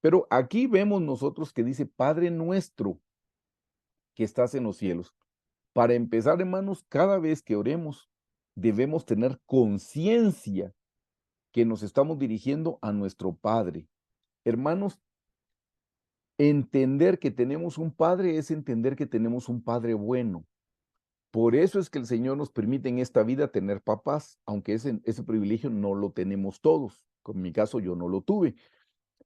Pero aquí vemos nosotros que dice Padre nuestro que estás en los cielos. Para empezar, hermanos, cada vez que oremos, debemos tener conciencia que nos estamos dirigiendo a nuestro Padre. Hermanos, entender que tenemos un Padre es entender que tenemos un Padre bueno. Por eso es que el Señor nos permite en esta vida tener papás, aunque ese privilegio no lo tenemos todos. En mi caso yo no lo tuve,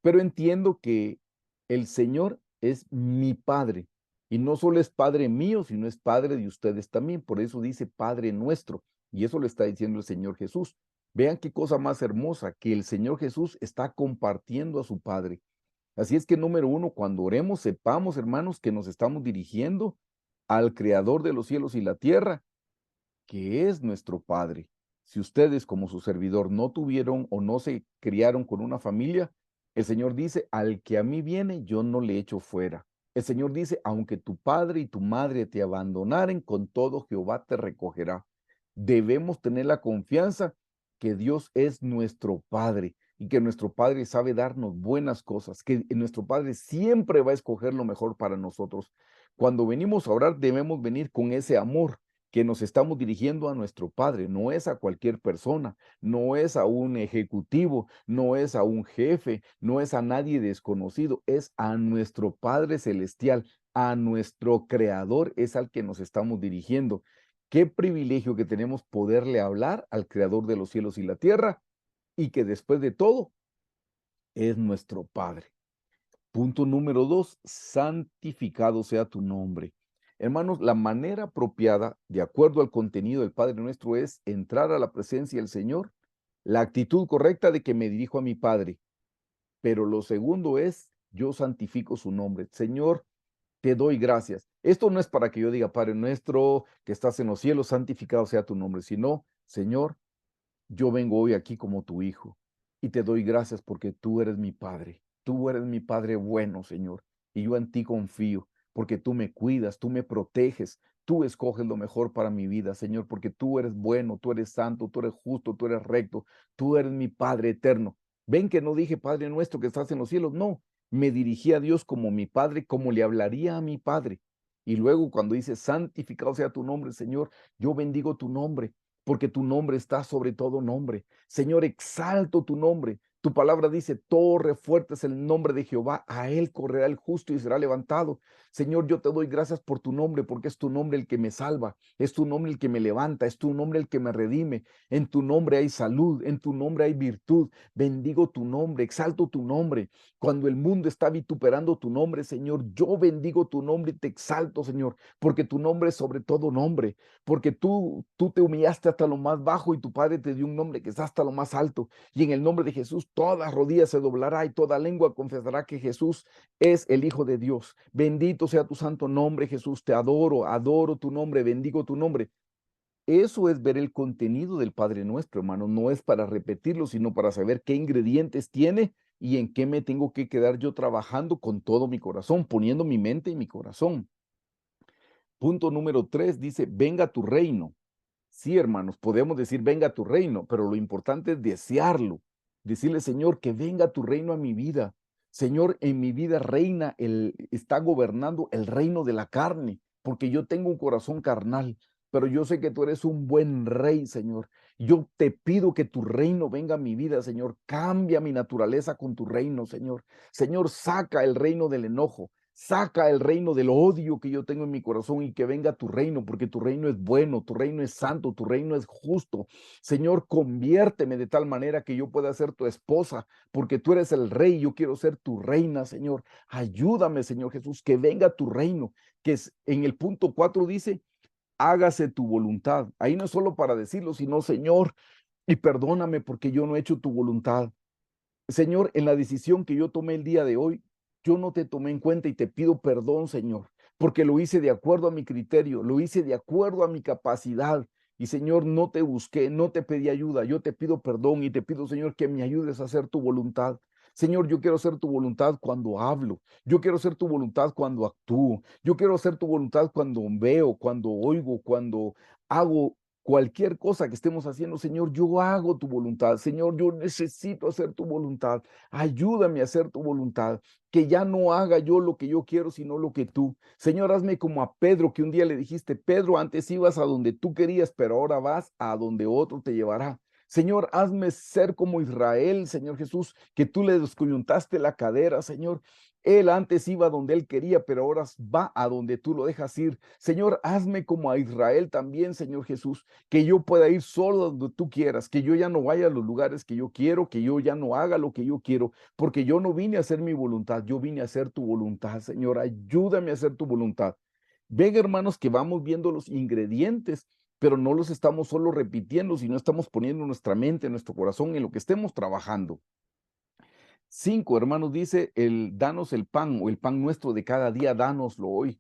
pero entiendo que el Señor es mi Padre. Y no solo es Padre mío, sino es Padre de ustedes también. Por eso dice Padre nuestro. Y eso lo está diciendo el Señor Jesús. Vean qué cosa más hermosa, que el Señor Jesús está compartiendo a su Padre. Así es que número uno, cuando oremos, sepamos, hermanos, que nos estamos dirigiendo al Creador de los cielos y la tierra, que es nuestro Padre. Si ustedes como su servidor no tuvieron o no se criaron con una familia, el Señor dice, al que a mí viene, yo no le echo fuera. El Señor dice, aunque tu padre y tu madre te abandonaren, con todo Jehová te recogerá. Debemos tener la confianza que Dios es nuestro Padre y que nuestro Padre sabe darnos buenas cosas, que nuestro Padre siempre va a escoger lo mejor para nosotros. Cuando venimos a orar, debemos venir con ese amor que nos estamos dirigiendo a nuestro Padre, no es a cualquier persona, no es a un ejecutivo, no es a un jefe, no es a nadie desconocido, es a nuestro Padre Celestial, a nuestro Creador, es al que nos estamos dirigiendo. Qué privilegio que tenemos poderle hablar al Creador de los cielos y la tierra y que después de todo es nuestro Padre. Punto número 2, santificado sea tu nombre. Hermanos, la manera apropiada, de acuerdo al contenido del Padre nuestro, es entrar a la presencia del Señor, la actitud correcta de que me dirijo a mi Padre. Pero lo segundo es, yo santifico su nombre. Señor, te doy gracias. Esto no es para que yo diga, Padre nuestro, que estás en los cielos, santificado sea tu nombre, sino, Señor, yo vengo hoy aquí como tu hijo y te doy gracias porque tú eres mi Padre. Tú eres mi Padre bueno, Señor. Y yo en ti confío porque tú me cuidas, tú me proteges, tú escoges lo mejor para mi vida, Señor, porque tú eres bueno, tú eres santo, tú eres justo, tú eres recto, tú eres mi Padre eterno. Ven que no dije Padre nuestro que estás en los cielos, no, me dirigí a Dios como mi Padre, como le hablaría a mi Padre. Y luego cuando dice, santificado sea tu nombre, Señor, yo bendigo tu nombre porque tu nombre está sobre todo nombre. Señor, exalto tu nombre. Tu palabra dice, torre fuerte es el nombre de Jehová, a él correrá el justo y será levantado. Señor, yo te doy gracias por tu nombre, porque es tu nombre el que me salva, es tu nombre el que me levanta, es tu nombre el que me redime. En tu nombre hay salud, en tu nombre hay virtud. Bendigo tu nombre, exalto tu nombre. Cuando el mundo está vituperando tu nombre, Señor, yo bendigo tu nombre y te exalto, Señor, porque tu nombre es sobre todo nombre, porque tú te humillaste hasta lo más bajo y tu Padre te dio un nombre que está hasta lo más alto. Y en el nombre de Jesús, toda rodilla se doblará y toda lengua confesará que Jesús es el Hijo de Dios. Bendito sea tu santo nombre, Jesús. Te adoro, adoro tu nombre, bendigo tu nombre. Eso es ver el contenido del Padre Nuestro, hermano. No es para repetirlo, sino para saber qué ingredientes tiene y en qué me tengo que quedar yo trabajando con todo mi corazón, poniendo mi mente y mi corazón. Punto número 3 dice, venga tu reino. Sí, hermanos, podemos decir, venga tu reino, pero lo importante es desearlo. Decirle, Señor, que venga tu reino a mi vida. Señor, en mi vida reina, está gobernando el reino de la carne, porque yo tengo un corazón carnal, pero yo sé que tú eres un buen rey, Señor. Yo te pido que tu reino venga a mi vida, Señor. Cambia mi naturaleza con tu reino, Señor. Señor, saca el reino del enojo. Saca el reino del odio que yo tengo en mi corazón y que venga tu reino, porque tu reino es bueno, tu reino es santo, tu reino es justo. Señor, conviérteme de tal manera que yo pueda ser tu esposa, porque tú eres el rey, yo quiero ser tu reina, Señor. Ayúdame, Señor Jesús, que venga tu reino, que es, en el punto 4 dice, hágase tu voluntad. Ahí no es solo para decirlo, sino, Señor, y perdóname porque yo no he hecho tu voluntad. Señor, en la decisión que yo tomé el día de hoy, yo no te tomé en cuenta y te pido perdón, Señor, porque lo hice de acuerdo a mi criterio, lo hice de acuerdo a mi capacidad. Y Señor, no te busqué, no te pedí ayuda. Yo te pido perdón y te pido, Señor, que me ayudes a hacer tu voluntad. Señor, yo quiero hacer tu voluntad cuando hablo. Yo quiero hacer tu voluntad cuando actúo. Yo quiero hacer tu voluntad cuando veo, cuando oigo, cuando hago cualquier cosa que estemos haciendo, Señor, yo hago tu voluntad. Señor, yo necesito hacer tu voluntad. Ayúdame a hacer tu voluntad. Que ya no haga yo lo que yo quiero, sino lo que tú. Señor, hazme como a Pedro, que un día le dijiste, Pedro, antes ibas a donde tú querías, pero ahora vas a donde otro te llevará. Señor, hazme ser como Israel, Señor Jesús, que tú le descoyuntaste la cadera, Señor. Él antes iba donde él quería, pero ahora va a donde tú lo dejas ir. Señor, hazme como a Israel también, Señor Jesús, que yo pueda ir solo donde tú quieras, que yo ya no vaya a los lugares que yo quiero, que yo ya no haga lo que yo quiero, porque yo no vine a hacer mi voluntad, yo vine a hacer tu voluntad. Señor, ayúdame a hacer tu voluntad. Ven, hermanos, que vamos viendo los ingredientes, pero no los estamos solo repitiendo, sino estamos poniendo nuestra mente, nuestro corazón en lo que estemos trabajando. 5, hermanos, dice danos el pan o el pan nuestro de cada día, dánoslo hoy.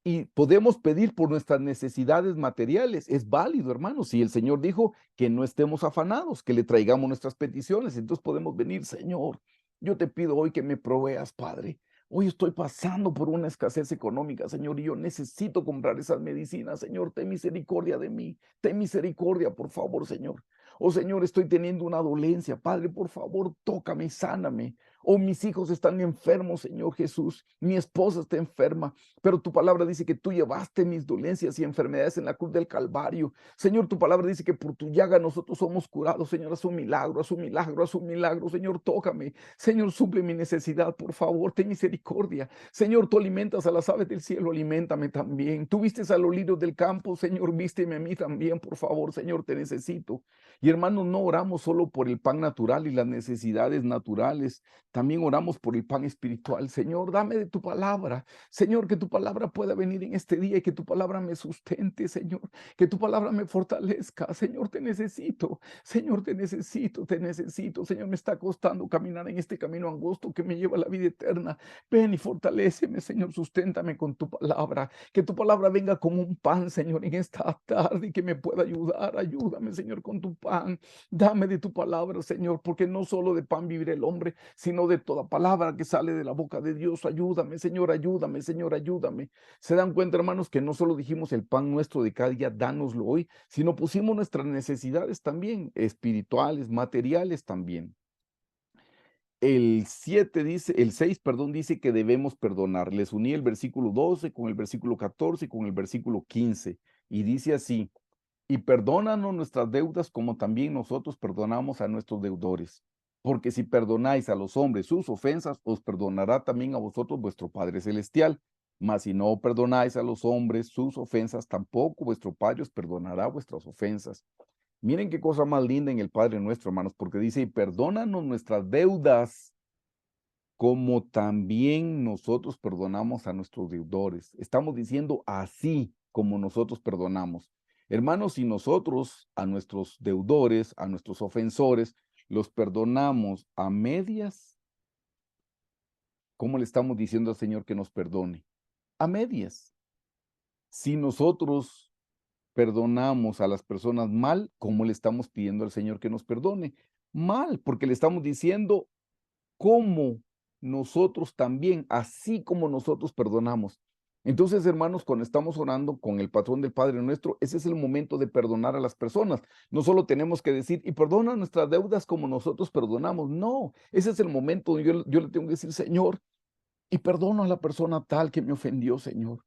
Y podemos pedir por nuestras necesidades materiales. Es válido, hermanos. Si el Señor dijo que no estemos afanados, que le traigamos nuestras peticiones, entonces podemos venir, Señor, yo te pido hoy que me proveas, Padre. Hoy estoy pasando por una escasez económica, Señor, y yo necesito comprar esas medicinas. Señor, ten misericordia de mí. Ten misericordia, por favor, Señor. Oh Señor, estoy teniendo una dolencia. Padre, por favor, tócame y sáname. Oh, mis hijos están enfermos, Señor Jesús. Mi esposa está enferma. Pero tu palabra dice que tú llevaste mis dolencias y enfermedades en la cruz del Calvario. Señor, tu palabra dice que por tu llaga nosotros somos curados. Señor, haz un milagro, haz un milagro, haz un milagro. Señor, tócame. Señor, suple mi necesidad, por favor, ten misericordia. Señor, tú alimentas a las aves del cielo, aliméntame también. Tú vistes a los lirios del campo, Señor, vísteme a mí también, por favor. Señor, te necesito. Y hermanos, no oramos solo por el pan natural y las necesidades naturales, también oramos por el pan espiritual. Señor, dame de tu palabra. Señor, que tu palabra pueda venir en este día y que tu palabra me sustente, Señor. Que tu palabra me fortalezca. Señor, te necesito. Señor, te necesito, te necesito. Señor, me está costando caminar en este camino angosto que me lleva a la vida eterna. Ven y fortaléceme, Señor, susténtame con tu palabra. Que tu palabra venga como un pan, Señor, en esta tarde y que me pueda ayudar. Ayúdame, Señor, con tu pan. Dame de tu palabra, Señor, porque no solo de pan vivirá el hombre, sino de toda palabra que sale de la boca de Dios. Ayúdame, Señor, ayúdame, Señor, ayúdame. Se dan cuenta, hermanos, que no solo dijimos el pan nuestro de cada día, dánoslo hoy, sino pusimos nuestras necesidades también, espirituales, materiales también. El 6, perdón, dice que debemos perdonar. Les uní el versículo 12 con el versículo 14 y con el versículo 15. Y dice así, y perdónanos nuestras deudas como también nosotros perdonamos a nuestros deudores. Porque si perdonáis a los hombres sus ofensas, os perdonará también a vosotros vuestro Padre Celestial. Mas si no perdonáis a los hombres sus ofensas, tampoco vuestro Padre os perdonará vuestras ofensas. Miren qué cosa más linda en el Padre nuestro, hermanos, porque dice, y perdónanos nuestras deudas como también nosotros perdonamos a nuestros deudores. Estamos diciendo así como nosotros perdonamos. Hermanos, si nosotros a nuestros deudores, a nuestros ofensores, los perdonamos a medias, ¿cómo le estamos diciendo al Señor que nos perdone? A medias. Si nosotros perdonamos a las personas mal, ¿cómo le estamos pidiendo al Señor que nos perdone? Mal, porque le estamos diciendo como nosotros también, así como nosotros perdonamos. Entonces, hermanos, cuando estamos orando con el patrón del Padre nuestro, ese es el momento de perdonar a las personas. No solo tenemos que decir, y perdona nuestras deudas como nosotros perdonamos. No, ese es el momento donde yo le tengo que decir, Señor, y perdono a la persona tal que me ofendió, Señor.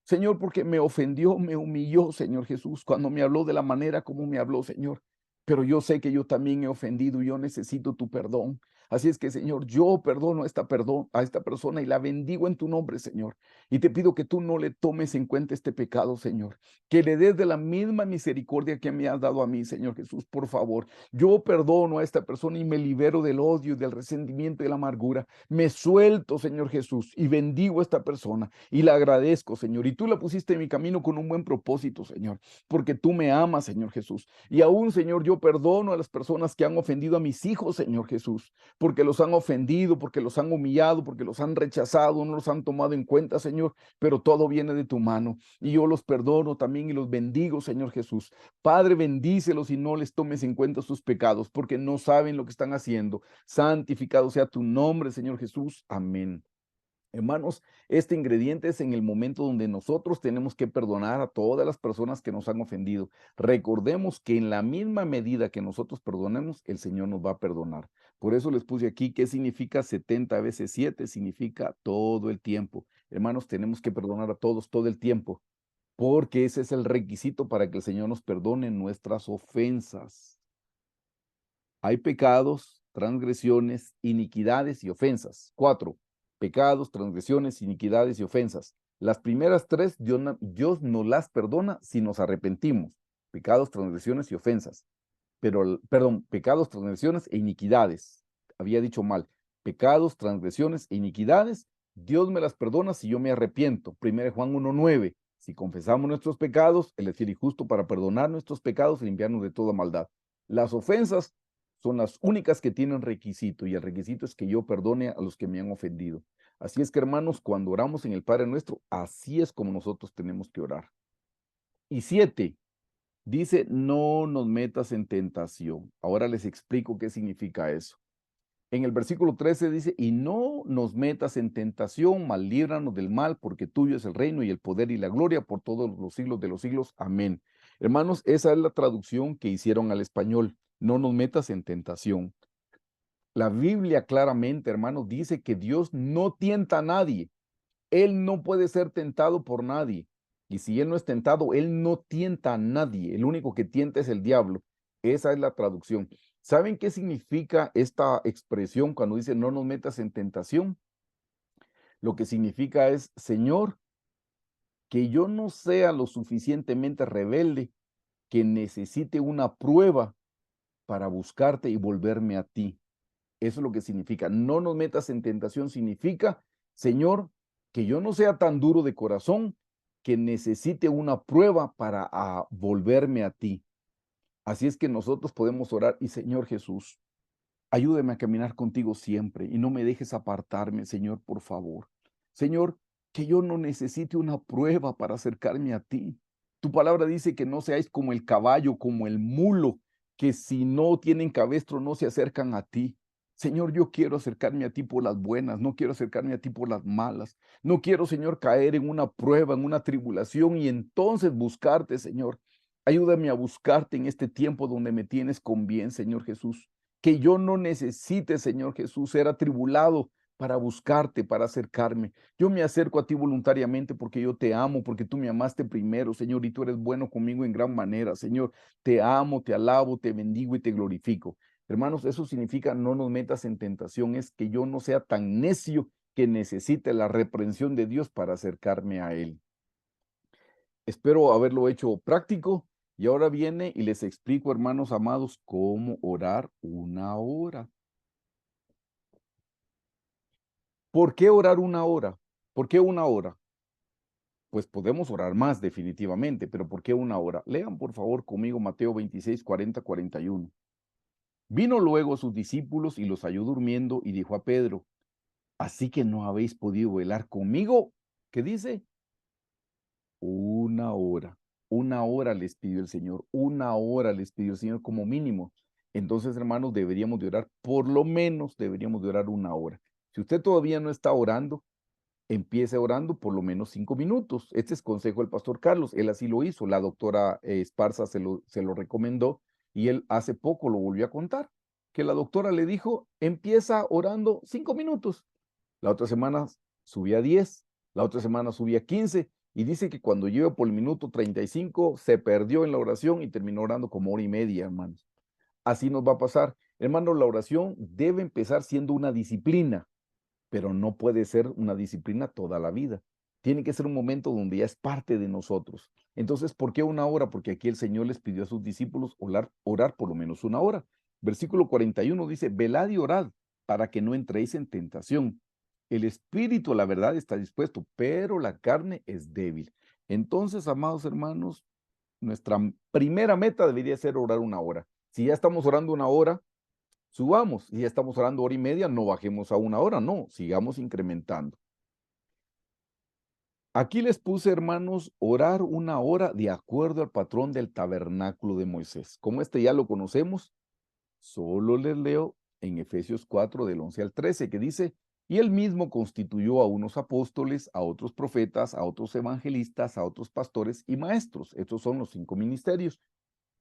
Señor, porque me ofendió, me humilló, Señor Jesús, cuando me habló de la manera como me habló, Señor. Pero yo sé que yo también he ofendido y yo necesito tu perdón. Así es que, Señor, yo perdono a esta persona y la bendigo en tu nombre, Señor. Y te pido que tú no le tomes en cuenta este pecado, Señor. Que le des de la misma misericordia que me has dado a mí, Señor Jesús, por favor. Yo perdono a esta persona y me libero del odio, del resentimiento y de la amargura. Me suelto, Señor Jesús, y bendigo a esta persona y la agradezco, Señor. Y tú la pusiste en mi camino con un buen propósito, Señor, porque tú me amas, Señor Jesús. Y aún, Señor, yo perdono a las personas que han ofendido a mis hijos, Señor Jesús, porque los han ofendido, porque los han humillado, porque los han rechazado, no los han tomado en cuenta, Señor, pero todo viene de tu mano. Y yo los perdono también y los bendigo, Señor Jesús. Padre, bendícelos y no les tomes en cuenta sus pecados, porque no saben lo que están haciendo. Santificado sea tu nombre, Señor Jesús. Amén. Hermanos, este ingrediente es en el momento donde nosotros tenemos que perdonar a todas las personas que nos han ofendido. Recordemos que en la misma medida que nosotros perdonemos, el Señor nos va a perdonar. Por eso les puse aquí, ¿qué significa 70 veces 7? Significa todo el tiempo. Hermanos, tenemos que perdonar a todos todo el tiempo, porque ese es el requisito para que el Señor nos perdone nuestras ofensas. Hay pecados, transgresiones, iniquidades y ofensas. 4. Pecados, transgresiones, iniquidades y ofensas. Las primeras tres, Dios nos las perdona si nos arrepentimos. Pecados, transgresiones y ofensas. Pero, perdón, pecados, transgresiones e iniquidades. Había dicho mal. Pecados, transgresiones e iniquidades, Dios me las perdona si yo me arrepiento. 1 Juan 1:9. Si confesamos nuestros pecados, Él es fiel y justo para perdonar nuestros pecados y limpiarnos de toda maldad. Las ofensas son las únicas que tienen requisito, y el requisito es que yo perdone a los que me han ofendido. Así es que, hermanos, cuando oramos en el Padre Nuestro, así es como nosotros tenemos que orar. Y 7, dice, no nos metas en tentación. Ahora les explico qué significa eso. En el versículo 13 dice, y no nos metas en tentación, mas líbranos del mal, porque tuyo es el reino y el poder y la gloria por todos los siglos de los siglos. Amén. Hermanos, esa es la traducción que hicieron al español. No nos metas en tentación. La Biblia claramente, hermanos, dice que Dios no tienta a nadie. Él no puede ser tentado por nadie. Y si Él no es tentado, Él no tienta a nadie. El único que tienta es el diablo. Esa es la traducción. ¿Saben qué significa esta expresión cuando dice no nos metas en tentación? Lo que significa es, Señor, que yo no sea lo suficientemente rebelde que necesite una prueba para buscarte y volverme a ti. Eso es lo que significa. No nos metas en tentación significa, Señor, que yo no sea tan duro de corazón que necesite una prueba para volverme a ti. Así es que nosotros podemos orar y Señor Jesús, ayúdame a caminar contigo siempre y no me dejes apartarme, Señor, por favor. Señor, que yo no necesite una prueba para acercarme a ti. Tu palabra dice que no seáis como el caballo, como el mulo, que si no tienen cabestro no se acercan a ti. Señor, yo quiero acercarme a ti por las buenas, no quiero acercarme a ti por las malas. No quiero, Señor, caer en una prueba, en una tribulación y entonces buscarte, Señor. Ayúdame a buscarte en este tiempo donde me tienes con bien, Señor Jesús. Que yo no necesite, Señor Jesús, ser atribulado para buscarte, para acercarme. Yo me acerco a ti voluntariamente porque yo te amo, porque tú me amaste primero, Señor, y tú eres bueno conmigo en gran manera, Señor. Te amo, te alabo, te bendigo y te glorifico. Hermanos, eso significa no nos metas en tentación, es que yo no sea tan necio que necesite la reprensión de Dios para acercarme a Él. Espero haberlo hecho práctico y ahora viene y les explico, hermanos amados, cómo orar una hora. ¿Por qué orar una hora? ¿Por qué una hora? Pues podemos orar más definitivamente, pero ¿por qué una hora? Lean por favor conmigo Mateo 26, 40, 41. Vino luego sus discípulos y los halló durmiendo y dijo a Pedro, ¿así que no habéis podido velar conmigo? ¿Qué dice? Una hora les pidió el Señor, una hora les pidió el Señor como mínimo. Entonces, hermanos, deberíamos de orar, por lo menos deberíamos de orar una hora. Si usted todavía no está orando, empiece orando por lo menos 5 minutos. Este es consejo del pastor Carlos, él así lo hizo, la doctora Esparza se lo recomendó y él hace poco lo volvió a contar, que la doctora le dijo, empieza orando 5 minutos. La otra semana subía a 10, la otra semana subía a 15 y dice que cuando llegó por el minuto 35 se perdió en la oración y terminó orando como hora y media, hermanos. Así nos va a pasar. Hermanos, la oración debe empezar siendo una disciplina, pero no puede ser una disciplina toda la vida. Tiene que ser un momento donde ya es parte de nosotros. Entonces, ¿por qué una hora? Porque aquí el Señor les pidió a sus discípulos orar por lo menos una hora. Versículo 41 dice, velad y orad para que no entréis en tentación. El espíritu, la verdad, está dispuesto, pero la carne es débil. Entonces, amados hermanos, nuestra primera meta debería ser orar una hora. Si ya estamos orando una hora, subamos. Si ya estamos orando hora y media, no bajemos a una hora, no, sigamos incrementando. Aquí les puse, hermanos, orar una hora de acuerdo al patrón del tabernáculo de Moisés. Como este ya lo conocemos, solo les leo en Efesios 4 del 11 al 13, que dice, y él mismo constituyó a unos apóstoles, a otros profetas, a otros evangelistas, a otros pastores y maestros. Estos son los 5 ministerios,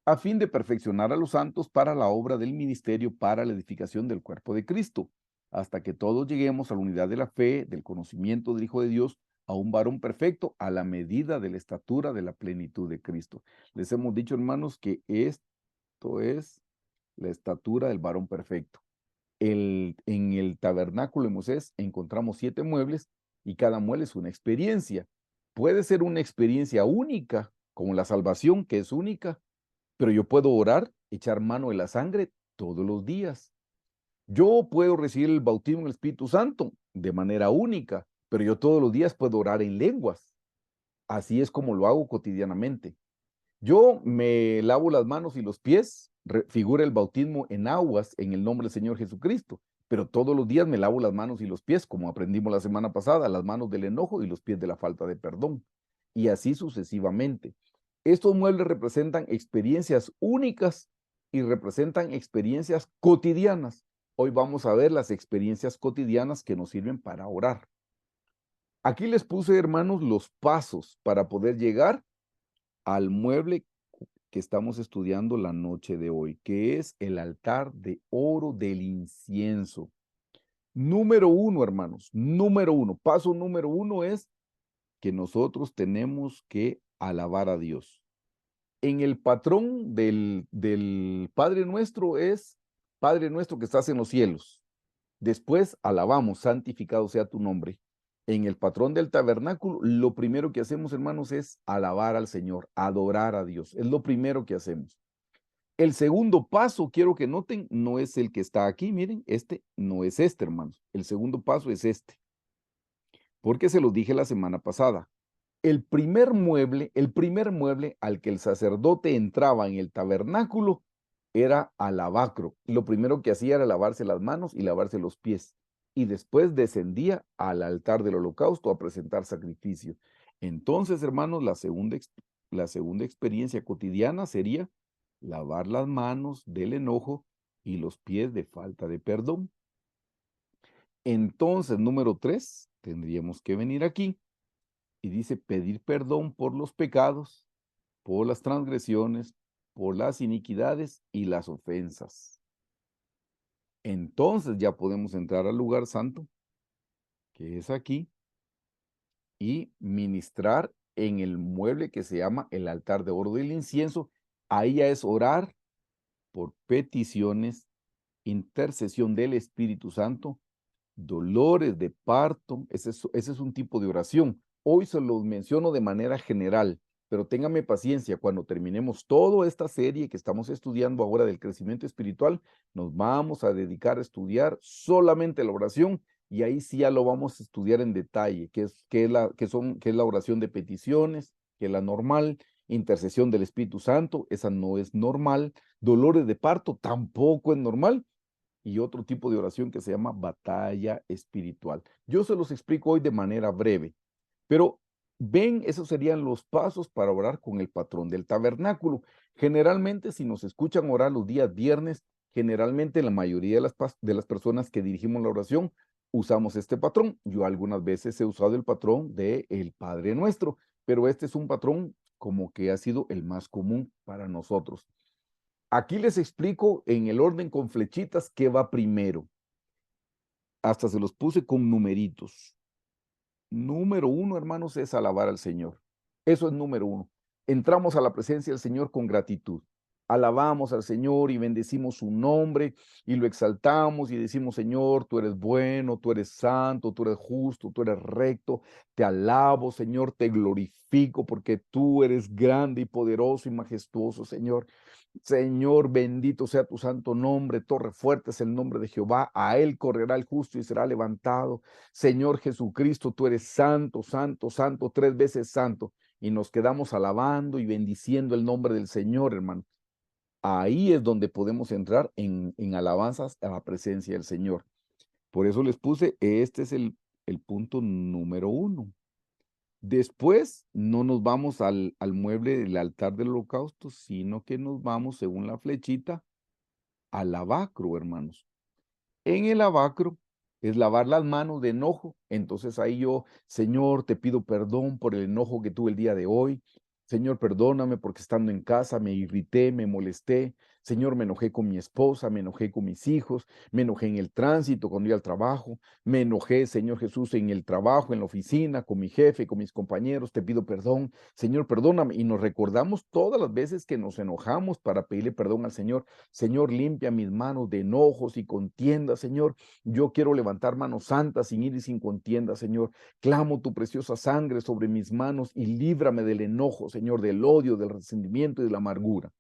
a fin de perfeccionar a los santos para la obra del ministerio, para la edificación del cuerpo de Cristo, hasta que todos lleguemos a la unidad de la fe, del conocimiento del Hijo de Dios, a un varón perfecto, a la medida de la estatura de la plenitud de Cristo. Les hemos dicho, hermanos, que esto es la estatura del varón perfecto. En el tabernáculo de Moisés encontramos 7 muebles y cada mueble es una experiencia. Puede ser una experiencia única, como la salvación, que es única, pero yo puedo orar, echar mano de la sangre todos los días. Yo puedo recibir el bautismo en el Espíritu Santo de manera única, pero yo todos los días puedo orar en lenguas. Así es como lo hago cotidianamente. Yo me lavo las manos y los pies, figura el bautismo en aguas en el nombre del Señor Jesucristo, pero todos los días me lavo las manos y los pies, como aprendimos la semana pasada, las manos del enojo y los pies de la falta de perdón, y así sucesivamente. Estos muebles representan experiencias únicas y representan experiencias cotidianas. Hoy vamos a ver las experiencias cotidianas que nos sirven para orar. Aquí les puse, hermanos, los pasos para poder llegar al mueble que estamos estudiando la noche de hoy, que es el altar de oro del incienso. Número 1, hermanos, número 1, paso número 1 es que nosotros tenemos que alabar a Dios. En el patrón del Padre Nuestro es, Padre Nuestro que estás en los cielos. Después alabamos, santificado sea tu nombre. En el patrón del tabernáculo, lo primero que hacemos, hermanos, es alabar al Señor, adorar a Dios. Es lo primero que hacemos. El segundo paso, quiero que noten, no es el que está aquí, miren, este no es este, hermanos. El segundo paso es este, porque se los dije la semana pasada. El primer mueble al que el sacerdote entraba en el tabernáculo era al lavacro. Lo primero que hacía era lavarse las manos y lavarse los pies. Y después descendía al altar del holocausto a presentar sacrificio. Entonces, hermanos, la segunda experiencia cotidiana sería lavar las manos del enojo y los pies de falta de perdón. Entonces, número 3, tendríamos que venir aquí y dice pedir perdón por los pecados, por las transgresiones, por las iniquidades y las ofensas. Entonces ya podemos entrar al lugar santo que es aquí, y ministrar en el mueble que se llama el altar de oro del incienso. Ahí ya es orar por peticiones, intercesión del Espíritu Santo, dolores de parto. Ese es un tipo de oración. Hoy se los menciono de manera general, pero téngame paciencia. Cuando terminemos toda esta serie que estamos estudiando ahora del crecimiento espiritual, nos vamos a dedicar a estudiar solamente la oración, y ahí sí ya lo vamos a estudiar en detalle, qué es la oración de peticiones, que es la normal, intercesión del Espíritu Santo, esa no es normal, dolores de parto tampoco es normal, y otro tipo de oración que se llama batalla espiritual. Yo se los explico hoy de manera breve, pero ven, esos serían los pasos para orar con el patrón del tabernáculo. Generalmente, si nos escuchan orar los días viernes, generalmente la mayoría de las personas que dirigimos la oración usamos este patrón. Yo algunas veces he usado el patrón de el Padre Nuestro, pero este es un patrón como que ha sido el más común para nosotros. Aquí les explico en el orden con flechitas qué va primero. Hasta se los puse con numeritos. Número uno, hermanos, es alabar al Señor. Eso es número uno. Entramos a la presencia del Señor con gratitud. Alabamos al Señor y bendecimos su nombre y lo exaltamos y decimos: Señor, tú eres bueno, tú eres santo, tú eres justo, tú eres recto. Te alabo, Señor, te glorifico porque tú eres grande y poderoso y majestuoso, Señor. Señor, bendito sea tu santo nombre, torre fuerte es el nombre de Jehová, a él correrá el justo y será levantado. Señor Jesucristo, tú eres santo, santo, santo, tres veces santo. Y nos quedamos alabando y bendiciendo el nombre del Señor, hermano. Ahí es donde podemos entrar en alabanzas a la presencia del Señor. Por eso les puse, este es el punto número uno. Después no nos vamos al mueble del altar del holocausto, sino que nos vamos, según la flechita, al lavacro, hermanos. En el lavacro es lavar las manos de enojo. Entonces ahí yo: Señor, te pido perdón por el enojo que tuve el día de hoy. Señor, perdóname porque estando en casa me irrité, me molesté. Señor, me enojé con mi esposa, me enojé con mis hijos, me enojé en el tránsito cuando iba al trabajo, me enojé, Señor Jesús, en el trabajo, en la oficina, con mi jefe, con mis compañeros. Te pido perdón. Señor, perdóname. Y nos recordamos todas las veces que nos enojamos para pedirle perdón al Señor. Señor, limpia mis manos de enojos y contienda, Señor. Yo quiero levantar manos santas sin ir y sin contienda, Señor. Clamo tu preciosa sangre sobre mis manos y líbrame del enojo, Señor, del odio, del resentimiento y de la amargura.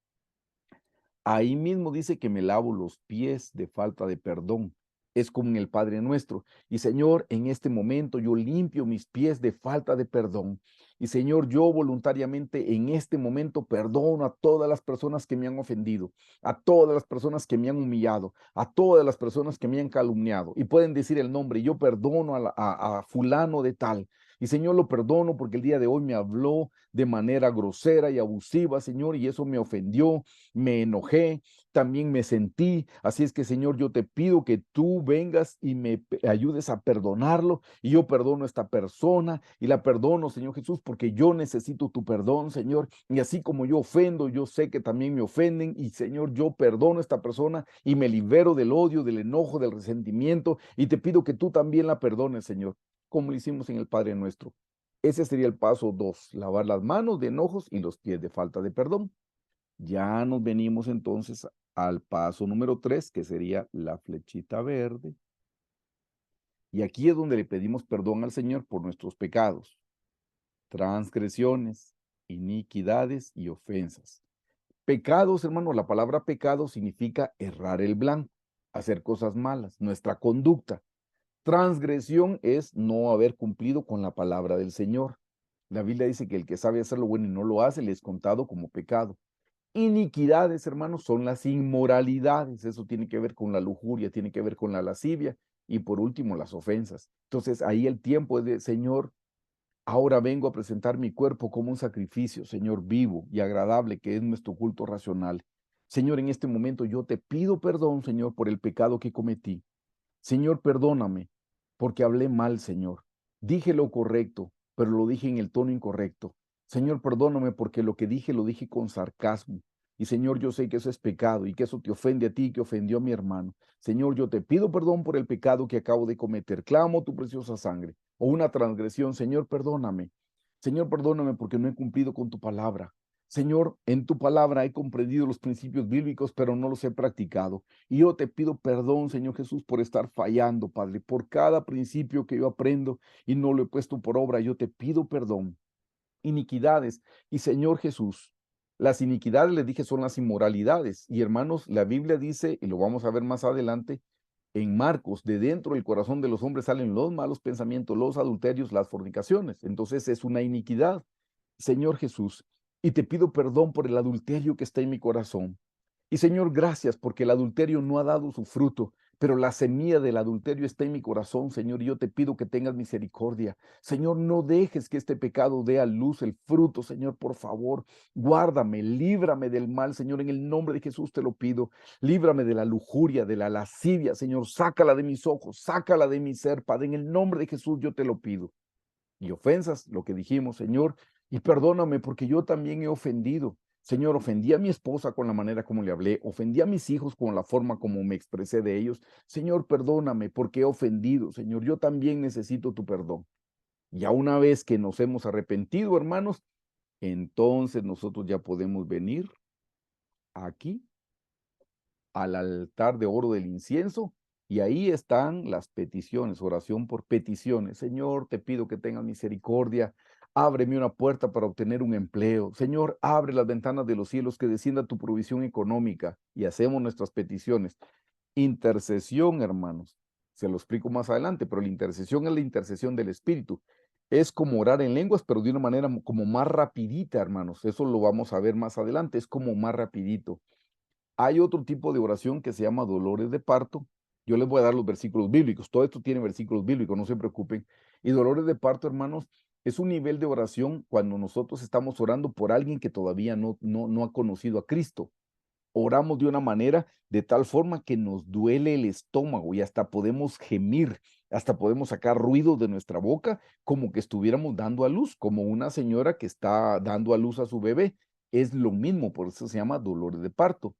Ahí mismo dice que me lavo los pies de falta de perdón. Es como en el Padre Nuestro. Y Señor, en este momento yo limpio mis pies de falta de perdón. Y Señor, yo voluntariamente en este momento perdono a todas las personas que me han ofendido, a todas las personas que me han humillado, a todas las personas que me han calumniado. Y pueden decir el nombre: yo perdono a fulano de tal. Y Señor, lo perdono porque el día de hoy me habló de manera grosera y abusiva, Señor, y eso me ofendió, me enojé, también me sentí. Así es que, Señor, yo te pido que tú vengas y me ayudes a perdonarlo. Y yo perdono a esta persona y la perdono, Señor Jesús, porque yo necesito tu perdón, Señor. Y así como yo ofendo, yo sé que también me ofenden. Y, Señor, yo perdono a esta persona y me libero del odio, del enojo, del resentimiento. Y te pido que tú también la perdones, Señor, como lo hicimos en el Padre Nuestro. Ese sería el paso 2: lavar las manos de enojos y los pies de falta de perdón. Ya nos venimos entonces al paso número 3, que sería la flechita verde. Y aquí es donde le pedimos perdón al Señor por nuestros pecados, transgresiones, iniquidades y ofensas. Pecados, hermano, la palabra pecado significa errar el blanco, hacer cosas malas, nuestra conducta. Transgresión es no haber cumplido con la palabra del Señor. La Biblia dice que el que sabe hacer lo bueno y no lo hace, le es contado como pecado. Iniquidades, hermanos, son las inmoralidades. Eso tiene que ver con la lujuria, tiene que ver con la lascivia y por último las ofensas. Entonces ahí el tiempo es de: Señor, ahora vengo a presentar mi cuerpo como un sacrificio, Señor, vivo y agradable, que es nuestro culto racional. Señor, en este momento yo te pido perdón, Señor, por el pecado que cometí. Señor, perdóname porque hablé mal, Señor. Dije lo correcto, pero lo dije en el tono incorrecto. Señor, perdóname porque lo que dije lo dije con sarcasmo. Y Señor, yo sé que eso es pecado y que eso te ofende a ti, que ofendió a mi hermano. Señor, yo te pido perdón por el pecado que acabo de cometer. Clamo tu preciosa sangre o una transgresión. Señor, perdóname. Señor, perdóname porque no he cumplido con tu palabra. Señor, en tu palabra he comprendido los principios bíblicos, pero no los he practicado. Y yo te pido perdón, Señor Jesús, por estar fallando, Padre, por cada principio que yo aprendo y no lo he puesto por obra. Yo te pido perdón. Iniquidades. Y Señor Jesús, las iniquidades, les dije, son las inmoralidades. Y hermanos, la Biblia dice, y lo vamos a ver más adelante, en Marcos, de dentro del corazón de los hombres salen los malos pensamientos, los adulterios, las fornicaciones. Entonces es una iniquidad, Señor Jesús. Y te pido perdón por el adulterio que está en mi corazón. Y Señor, gracias porque el adulterio no ha dado su fruto, pero la semilla del adulterio está en mi corazón, Señor, y yo te pido que tengas misericordia. Señor, no dejes que este pecado dé a luz el fruto, Señor, por favor. Guárdame, líbrame del mal, Señor, en el nombre de Jesús te lo pido. Líbrame de la lujuria, de la lascivia, Señor, sácala de mis ojos, sácala de mi ser, Padre, en el nombre de Jesús yo te lo pido. Y ofensas, lo que dijimos, Señor, y perdóname porque yo también he ofendido. Señor, ofendí a mi esposa con la manera como le hablé, ofendí a mis hijos con la forma como me expresé de ellos. Señor, perdóname porque he ofendido. Señor, yo también necesito tu perdón. Ya una vez que nos hemos arrepentido, hermanos, entonces nosotros ya podemos venir aquí al altar de oro del incienso y ahí están las peticiones, oración por peticiones. Señor, te pido que tengas misericordia. Ábreme una puerta para obtener un empleo. Señor, abre las ventanas de los cielos, que descienda tu provisión económica y hacemos nuestras peticiones. Intercesión, hermanos. Se lo explico más adelante, pero la intercesión es la intercesión del Espíritu. Es como orar en lenguas, pero de una manera como más rapidita, hermanos. Eso lo vamos a ver más adelante. Es como más rapidito. Hay otro tipo de oración que se llama dolores de parto. Yo les voy a dar los versículos bíblicos. Todo esto tiene versículos bíblicos, no se preocupen. Y dolores de parto, hermanos, es un nivel de oración cuando nosotros estamos orando por alguien que todavía no ha conocido a Cristo. Oramos de una manera de tal forma que nos duele el estómago y hasta podemos gemir, hasta podemos sacar ruido de nuestra boca como que estuviéramos dando a luz, como una señora que está dando a luz a su bebé. Es lo mismo, por eso se llama dolores de parto.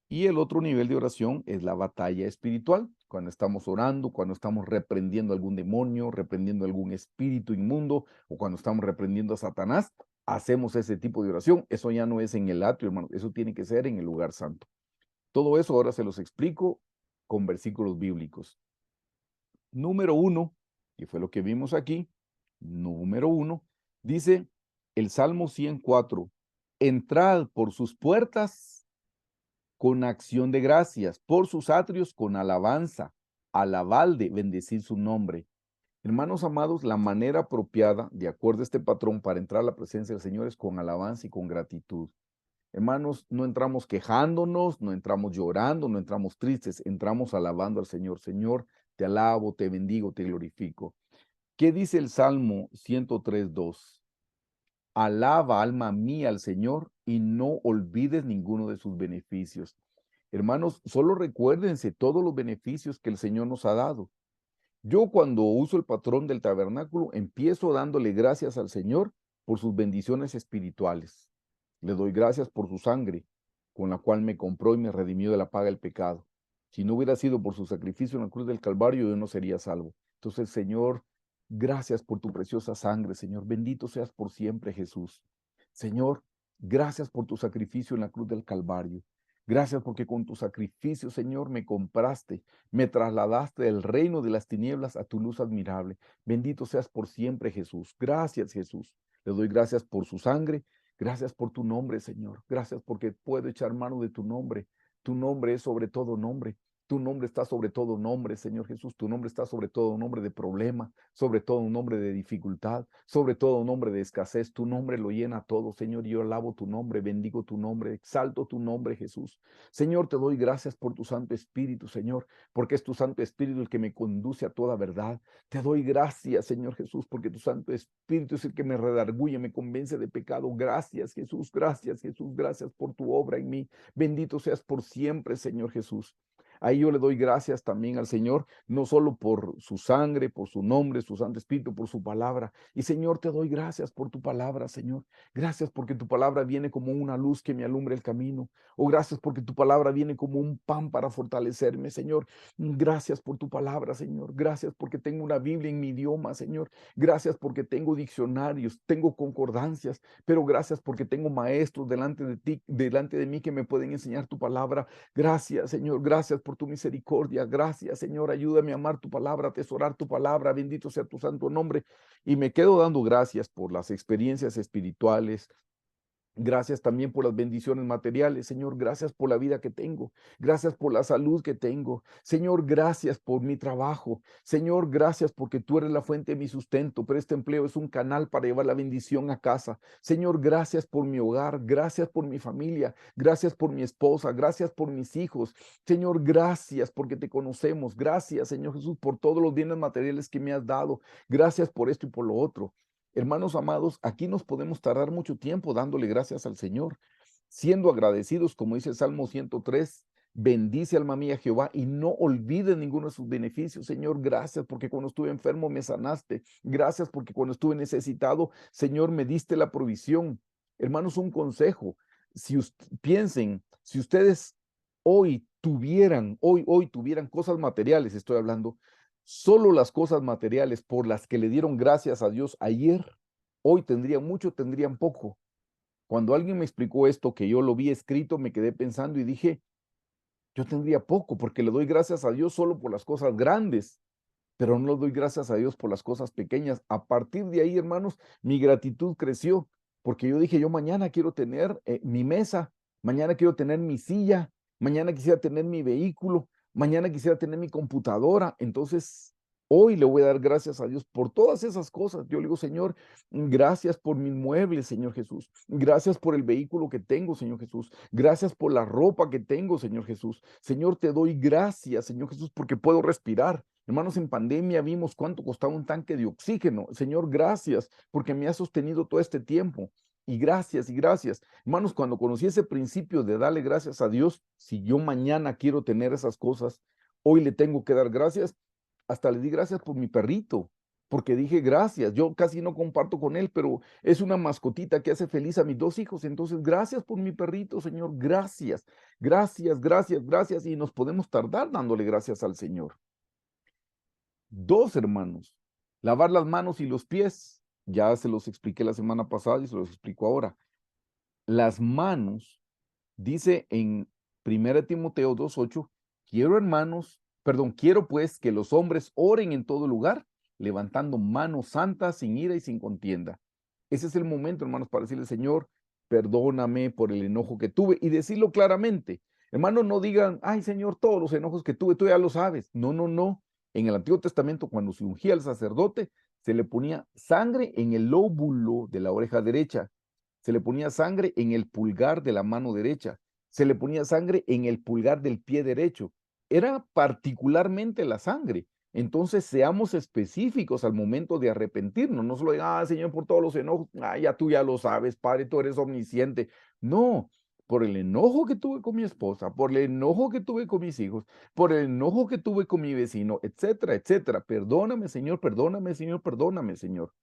Y el otro nivel de oración es la batalla espiritual, cuando estamos orando, cuando estamos reprendiendo algún demonio, reprendiendo algún espíritu inmundo o cuando estamos reprendiendo a Satanás, hacemos ese tipo de oración. Eso ya no es en el atrio, hermano, eso tiene que ser en el lugar santo. Todo eso ahora se los explico con versículos bíblicos. Número uno, que fue lo que vimos aquí, número uno, dice el Salmo 104, entrad por sus puertas con acción de gracias, por sus atrios con alabanza, alabadle, bendecir su nombre. Hermanos amados, la manera apropiada, de acuerdo a este patrón, para entrar a la presencia del Señor es con alabanza y con gratitud. Hermanos, no entramos quejándonos, no entramos llorando, no entramos tristes, entramos alabando al Señor. Señor, te alabo, te bendigo, te glorifico. ¿Qué dice el Salmo 103:2? Alaba, alma mía, al Señor y no olvides ninguno de sus beneficios. Hermanos, solo recuérdense todos los beneficios que el Señor nos ha dado. Yo cuando uso el patrón del tabernáculo, empiezo dándole gracias al Señor por sus bendiciones espirituales. Le doy gracias por su sangre, con la cual me compró y me redimió de la paga del pecado. Si no hubiera sido por su sacrificio en la cruz del Calvario, yo no sería salvo. Entonces, Señor, gracias por tu preciosa sangre, Señor. Bendito seas por siempre, Jesús. Señor, gracias por tu sacrificio en la cruz del Calvario. Gracias porque con tu sacrificio, Señor, me compraste, me trasladaste del reino de las tinieblas a tu luz admirable. Bendito seas por siempre, Jesús. Gracias, Jesús. Le doy gracias por su sangre. Gracias por tu nombre, Señor. Gracias porque puedo echar mano de tu nombre. Tu nombre es sobre todo nombre. Tu nombre está sobre todo nombre, Señor Jesús. Tu nombre está sobre todo nombre de problema, sobre todo un nombre de dificultad, sobre todo un nombre de escasez. Tu nombre lo llena todo, Señor. Y yo alabo tu nombre, bendigo tu nombre, exalto tu nombre, Jesús. Señor, te doy gracias por tu Santo Espíritu, Señor, porque es tu Santo Espíritu el que me conduce a toda verdad. Te doy gracias, Señor Jesús, porque tu Santo Espíritu es el que me redarguye, me convence de pecado. Gracias, Jesús, gracias, Jesús, gracias por tu obra en mí. Bendito seas por siempre, Señor Jesús. Ahí yo le doy gracias también al Señor, no solo por su sangre, por su nombre, su Santo Espíritu, por su palabra. Y Señor, te doy gracias por tu palabra, Señor. Gracias porque tu palabra viene como una luz que me alumbra el camino. O gracias porque tu palabra viene como un pan para fortalecerme, Señor. Gracias por tu palabra, Señor. Gracias porque tengo una Biblia en mi idioma, Señor. Gracias porque tengo diccionarios, tengo concordancias, pero gracias porque tengo maestros delante de ti, delante de mí que me pueden enseñar tu palabra. Gracias, Señor. Gracias por tu misericordia. Gracias, Señor. Ayúdame a amar tu palabra, a atesorar tu palabra. Bendito sea tu santo nombre. Y me quedo dando gracias por las experiencias espirituales. Gracias también por las bendiciones materiales, Señor. Gracias por la vida que tengo. Gracias por la salud que tengo. Señor, gracias por mi trabajo. Señor, gracias porque tú eres la fuente de mi sustento, pero este empleo es un canal para llevar la bendición a casa. Señor, gracias por mi hogar. Gracias por mi familia. Gracias por mi esposa. Gracias por mis hijos. Señor, gracias porque te conocemos. Gracias, Señor Jesús, por todos los bienes materiales que me has dado. Gracias por esto y por lo otro. Hermanos amados, aquí nos podemos tardar mucho tiempo dándole gracias al Señor, siendo agradecidos, como dice el Salmo 103, bendice alma mía Jehová y no olvides ninguno de sus beneficios. Señor, gracias porque cuando estuve enfermo me sanaste. Gracias porque cuando estuve necesitado, Señor, me diste la provisión. Hermanos, un consejo, piensen, si ustedes hoy tuvieran cosas materiales, estoy hablando, solo las cosas materiales por las que le dieron gracias a Dios ayer, hoy tendrían mucho, tendrían poco. Cuando alguien me explicó esto, que yo lo vi escrito, me quedé pensando y dije, yo tendría poco porque le doy gracias a Dios solo por las cosas grandes, pero no le doy gracias a Dios por las cosas pequeñas. A partir de ahí, hermanos, mi gratitud creció porque yo dije, yo mañana quiero tener mi mesa, mañana quiero tener mi silla, mañana quisiera tener mi vehículo, mañana quisiera tener mi computadora. Entonces, hoy le voy a dar gracias a Dios por todas esas cosas. Yo le digo, Señor, gracias por mis muebles, Señor Jesús. Gracias por el vehículo que tengo, Señor Jesús. Gracias por la ropa que tengo, Señor Jesús. Señor, te doy gracias, Señor Jesús, porque puedo respirar. Hermanos, en pandemia vimos cuánto costaba un tanque de oxígeno. Señor, gracias porque me has sostenido todo este tiempo. Y gracias, y gracias. Hermanos, cuando conocí ese principio de darle gracias a Dios, si yo mañana quiero tener esas cosas, hoy le tengo que dar gracias. Hasta le di gracias por mi perrito, porque dije gracias. Yo casi no comparto con él, pero es una mascotita que hace feliz a mis dos hijos. Entonces, gracias por mi perrito, Señor. Gracias, gracias, gracias, gracias. Y nos podemos tardar dándole gracias al Señor. Dos, hermanos, lavar las manos y los pies. Ya se los expliqué la semana pasada y se los explico ahora. Las manos, dice en 1 Timoteo 2:8, quiero pues que los hombres oren en todo lugar, levantando manos santas sin ira y sin contienda. Ese es el momento, hermanos, para decirle, Señor, perdóname por el enojo que tuve y decirlo claramente. Hermanos, no digan, ay, Señor, todos los enojos que tuve, tú ya lo sabes. No, no, no. En el Antiguo Testamento, cuando se ungía al sacerdote, se le ponía sangre en el lóbulo de la oreja derecha, se le ponía sangre en el pulgar de la mano derecha, se le ponía sangre en el pulgar del pie derecho. Era particularmente la sangre. Entonces seamos específicos al momento de arrepentirnos. No solo digan, ah, Señor, por todos los enojos, ah, ya tú ya lo sabes, Padre, tú eres omnisciente. No, por el enojo que tuve con mi esposa, por el enojo que tuve con mis hijos, por el enojo que tuve con mi vecino, etcétera, etcétera. Perdóname, Señor, perdóname, Señor, perdóname, Señor.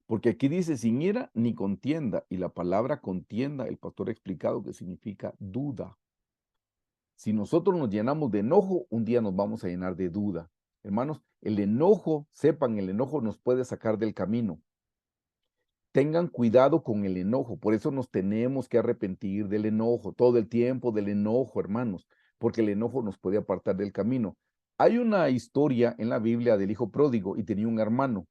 Porque aquí dice sin ira ni contienda, y la palabra contienda, el pastor ha explicado que significa duda. Si nosotros nos llenamos de enojo, un día nos vamos a llenar de duda. Hermanos, el enojo, sepan, el enojo nos puede sacar del camino. Tengan cuidado con el enojo, por eso nos tenemos que arrepentir del enojo, todo el tiempo del enojo, hermanos, porque el enojo nos puede apartar del camino. Hay una historia en la Biblia del hijo pródigo y tenía un hermano.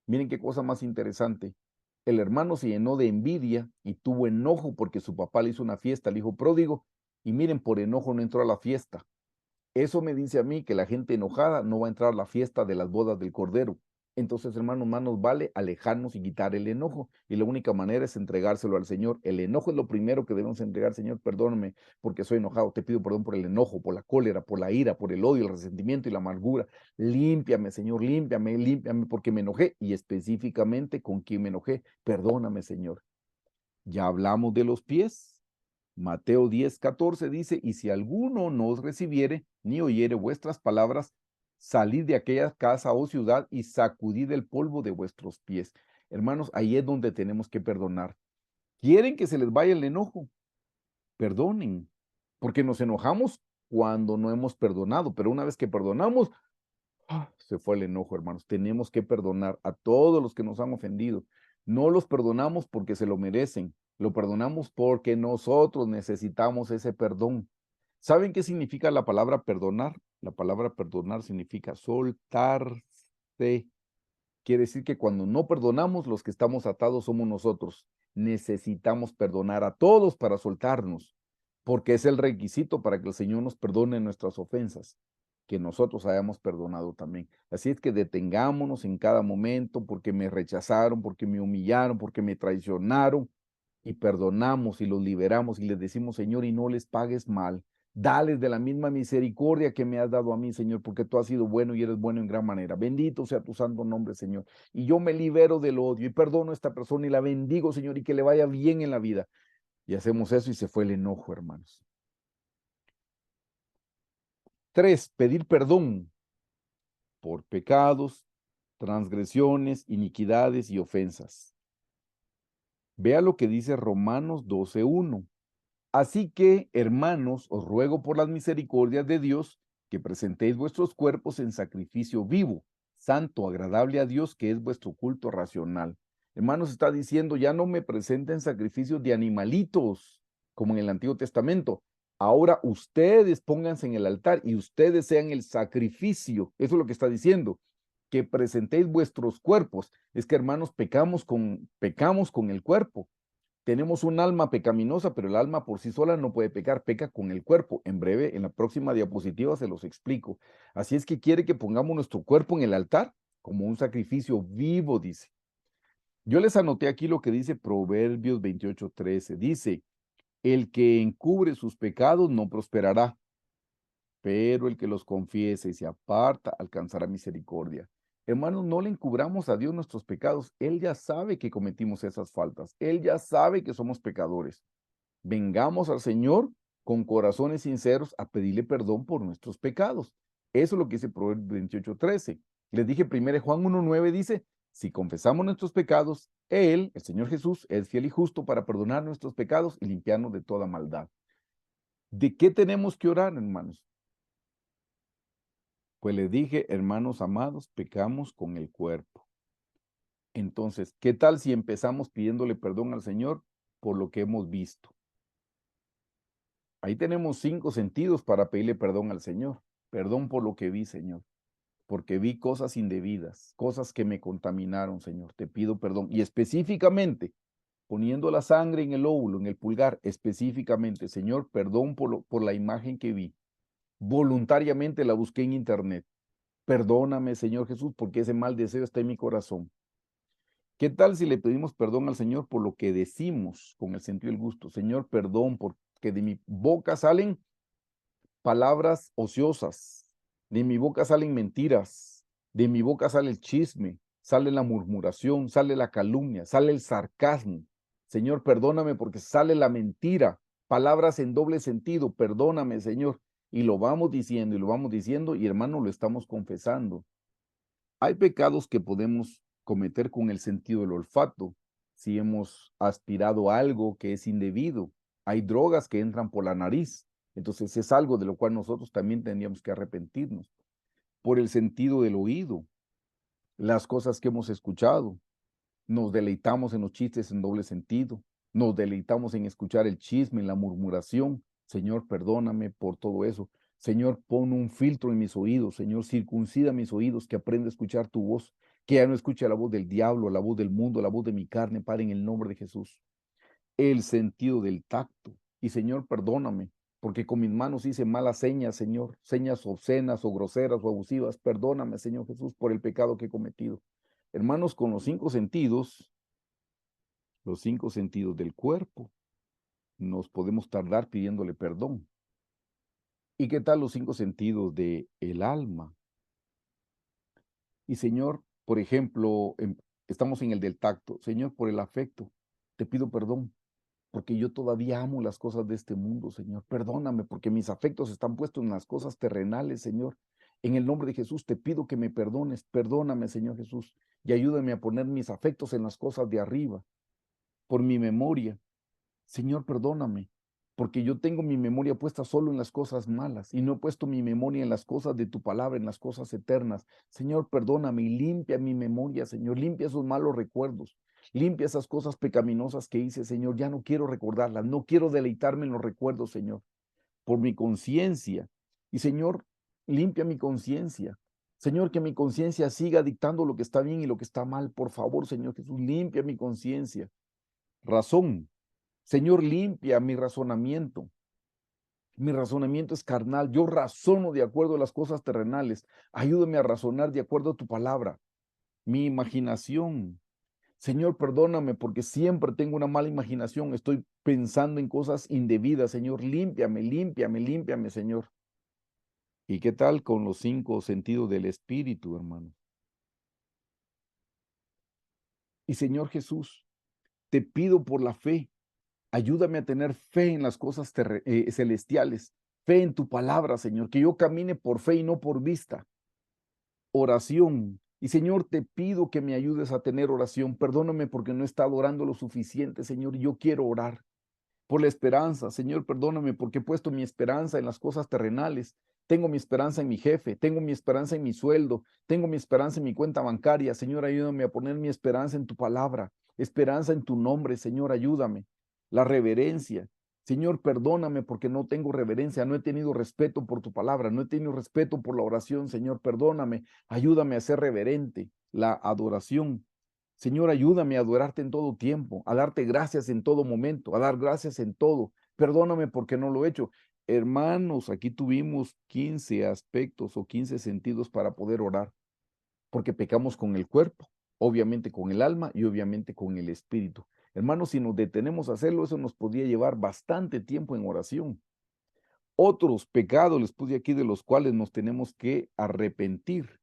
Miren qué cosa más interesante. El hermano se llenó de envidia y tuvo enojo porque su papá le hizo una fiesta al hijo pródigo y miren, por enojo no entró a la fiesta. Eso me dice a mí que la gente enojada no va a entrar a la fiesta de las bodas del Cordero. Entonces, hermanos, más nos vale alejarnos y quitar el enojo. Y la única manera es entregárselo al Señor. El enojo es lo primero que debemos entregar. Señor, perdóname porque soy enojado. Te pido perdón por el enojo, por la cólera, por la ira, por el odio, el resentimiento y la amargura. Límpiame, Señor, límpiame, límpiame porque me enojé. Y específicamente con quién me enojé. Perdóname, Señor. Ya hablamos de los pies. Mateo 10:14 dice, y si alguno no os recibiere, ni oyere vuestras palabras, salid de aquella casa o ciudad y sacudid el polvo de vuestros pies. Hermanos, ahí es donde tenemos que perdonar. ¿Quieren que se les vaya el enojo? Perdonen, porque nos enojamos cuando no hemos perdonado, pero una vez que perdonamos, se fue el enojo, hermanos. Tenemos que perdonar a todos los que nos han ofendido. No los perdonamos porque se lo merecen, lo perdonamos porque nosotros necesitamos ese perdón. ¿Saben qué significa la palabra perdonar? La palabra perdonar significa soltarse. Quiere decir que cuando no perdonamos, los que estamos atados somos nosotros. Necesitamos perdonar a todos para soltarnos, porque es el requisito para que el Señor nos perdone nuestras ofensas, que nosotros hayamos perdonado también. Así es que detengámonos en cada momento porque me rechazaron, porque me humillaron, porque me traicionaron, y perdonamos y los liberamos y les decimos, Señor, y no les pagues mal. Dales de la misma misericordia que me has dado a mí, Señor, porque tú has sido bueno y eres bueno en gran manera. Bendito sea tu santo nombre, Señor. Y yo me libero del odio y perdono a esta persona y la bendigo, Señor, y que le vaya bien en la vida. Y hacemos eso y se fue el enojo, hermanos. 3, pedir perdón por pecados, transgresiones, iniquidades y ofensas. Vea lo que dice Romanos 12:1. Así que, hermanos, os ruego por las misericordias de Dios que presentéis vuestros cuerpos en sacrificio vivo, santo, agradable a Dios, que es vuestro culto racional. Hermanos, está diciendo, ya no me presenten sacrificios de animalitos, como en el Antiguo Testamento. Ahora ustedes pónganse en el altar y ustedes sean el sacrificio. Eso es lo que está diciendo, que presentéis vuestros cuerpos. Es que, hermanos, pecamos con el cuerpo. Tenemos un alma pecaminosa, pero el alma por sí sola no puede pecar, peca con el cuerpo. En breve, en la próxima diapositiva se los explico. Así es que quiere que pongamos nuestro cuerpo en el altar como un sacrificio vivo, dice. Yo les anoté aquí lo que dice Proverbios 28:13. Dice, el que encubre sus pecados no prosperará, pero el que los confiese y se aparta alcanzará misericordia. Hermanos, no le encubramos a Dios nuestros pecados. Él ya sabe que cometimos esas faltas. Él ya sabe que somos pecadores. Vengamos al Señor con corazones sinceros a pedirle perdón por nuestros pecados. Eso es lo que dice Proverbios 28:13. Les dije, 1 Juan 1:9 dice, si confesamos nuestros pecados, Él, el Señor Jesús, es fiel y justo para perdonar nuestros pecados y limpiarnos de toda maldad. ¿De qué tenemos que orar, hermanos? Pues les dije, hermanos amados, pecamos con el cuerpo. Entonces, ¿qué tal si empezamos pidiéndole perdón al Señor por lo que hemos visto? Ahí tenemos 5 sentidos para pedirle perdón al Señor. Perdón por lo que vi, Señor, porque vi cosas indebidas, cosas que me contaminaron, Señor. Te pido perdón. Y específicamente, poniendo la sangre en el óvulo, en el pulgar, específicamente, Señor, perdón por la imagen que vi. Voluntariamente la busqué en internet. Perdóname, Señor Jesús, porque ese mal deseo está en mi corazón. ¿Qué tal si le pedimos perdón al Señor por lo que decimos con el sentido del gusto? Señor, perdón porque de mi boca salen palabras ociosas, de mi boca salen mentiras, de mi boca sale el chisme, sale la murmuración, sale la calumnia, sale el sarcasmo. Señor, perdóname porque sale la mentira, palabras en doble sentido, perdóname, Señor. Y lo vamos diciendo y lo vamos diciendo y hermano, lo estamos confesando. Hay pecados que podemos cometer con el sentido del olfato, si hemos aspirado a algo que es indebido. Hay drogas que entran por la nariz, entonces es algo de lo cual nosotros también tendríamos que arrepentirnos. Por el sentido del oído, las cosas que hemos escuchado, nos deleitamos en los chistes en doble sentido, nos deleitamos en escuchar el chisme, en la murmuración. Señor, perdóname por todo eso. Señor, pon un filtro en mis oídos. Señor, circuncida mis oídos, que aprenda a escuchar tu voz, que ya no escuche la voz del diablo, la voz del mundo, la voz de mi carne, Padre, en el nombre de Jesús. El sentido del tacto. Y Señor, perdóname, porque con mis manos hice malas señas, Señor, señas obscenas o groseras o abusivas. Perdóname, Señor Jesús, por el pecado que he cometido. Hermanos, con los 5 sentidos del cuerpo, nos podemos tardar pidiéndole perdón. ¿Y qué tal los 5 sentidos del alma? Y Señor, por ejemplo, estamos en el del tacto. Señor, por el afecto, te pido perdón. porque yo todavía amo las cosas de este mundo, Señor. Perdóname, porque mis afectos están puestos en las cosas terrenales, Señor. En el nombre de Jesús te pido que me perdones. Perdóname, Señor Jesús, y ayúdame a poner mis afectos en las cosas de arriba, por mi memoria. Señor, perdóname, porque yo tengo mi memoria puesta solo en las cosas malas y no he puesto mi memoria en las cosas de tu palabra, en las cosas eternas. Señor, perdóname y limpia mi memoria, Señor, limpia esos malos recuerdos, limpia esas cosas pecaminosas que hice, Señor. Ya no quiero recordarlas, no quiero deleitarme en los recuerdos, Señor, por mi conciencia. Y Señor, limpia mi conciencia. Señor, que mi conciencia siga dictando lo que está bien y lo que está mal. Por favor, Señor Jesús, limpia mi conciencia. Razón. Señor, limpia mi razonamiento. Mi razonamiento es carnal. Yo razono de acuerdo a las cosas terrenales. Ayúdame a razonar de acuerdo a tu palabra. Mi imaginación. Señor, perdóname porque siempre tengo una mala imaginación. Estoy pensando en cosas indebidas. Señor, límpiame, límpiame, límpiame, Señor. ¿Y qué tal con los 5 sentidos del espíritu, hermano? Y Señor Jesús, te pido por la fe. Ayúdame a tener fe en las cosas celestiales, fe en tu palabra, Señor, que yo camine por fe y no por vista. Oración. Y Señor, te pido que me ayudes a tener oración. Perdóname porque no he estado orando lo suficiente, Señor. Yo quiero orar por la esperanza. Señor, perdóname porque he puesto mi esperanza en las cosas terrenales. Tengo mi esperanza en mi jefe, tengo mi esperanza en mi sueldo, tengo mi esperanza en mi cuenta bancaria. Señor, ayúdame a poner mi esperanza en tu palabra, esperanza en tu nombre. Señor, ayúdame. La reverencia. Señor, perdóname porque no tengo reverencia, no he tenido respeto por tu palabra, no he tenido respeto por la oración. Señor, perdóname, ayúdame a ser reverente. La adoración. Señor, ayúdame a adorarte en todo tiempo, a darte gracias en todo momento, a dar gracias en todo. Perdóname porque no lo he hecho. Hermanos, aquí tuvimos 15 aspectos o 15 sentidos para poder orar, porque pecamos con el cuerpo, obviamente con el alma y obviamente con el espíritu. Hermanos, si nos detenemos a hacerlo, eso nos podría llevar bastante tiempo en oración. Otros pecados les puse aquí de los cuales nos tenemos que arrepentir.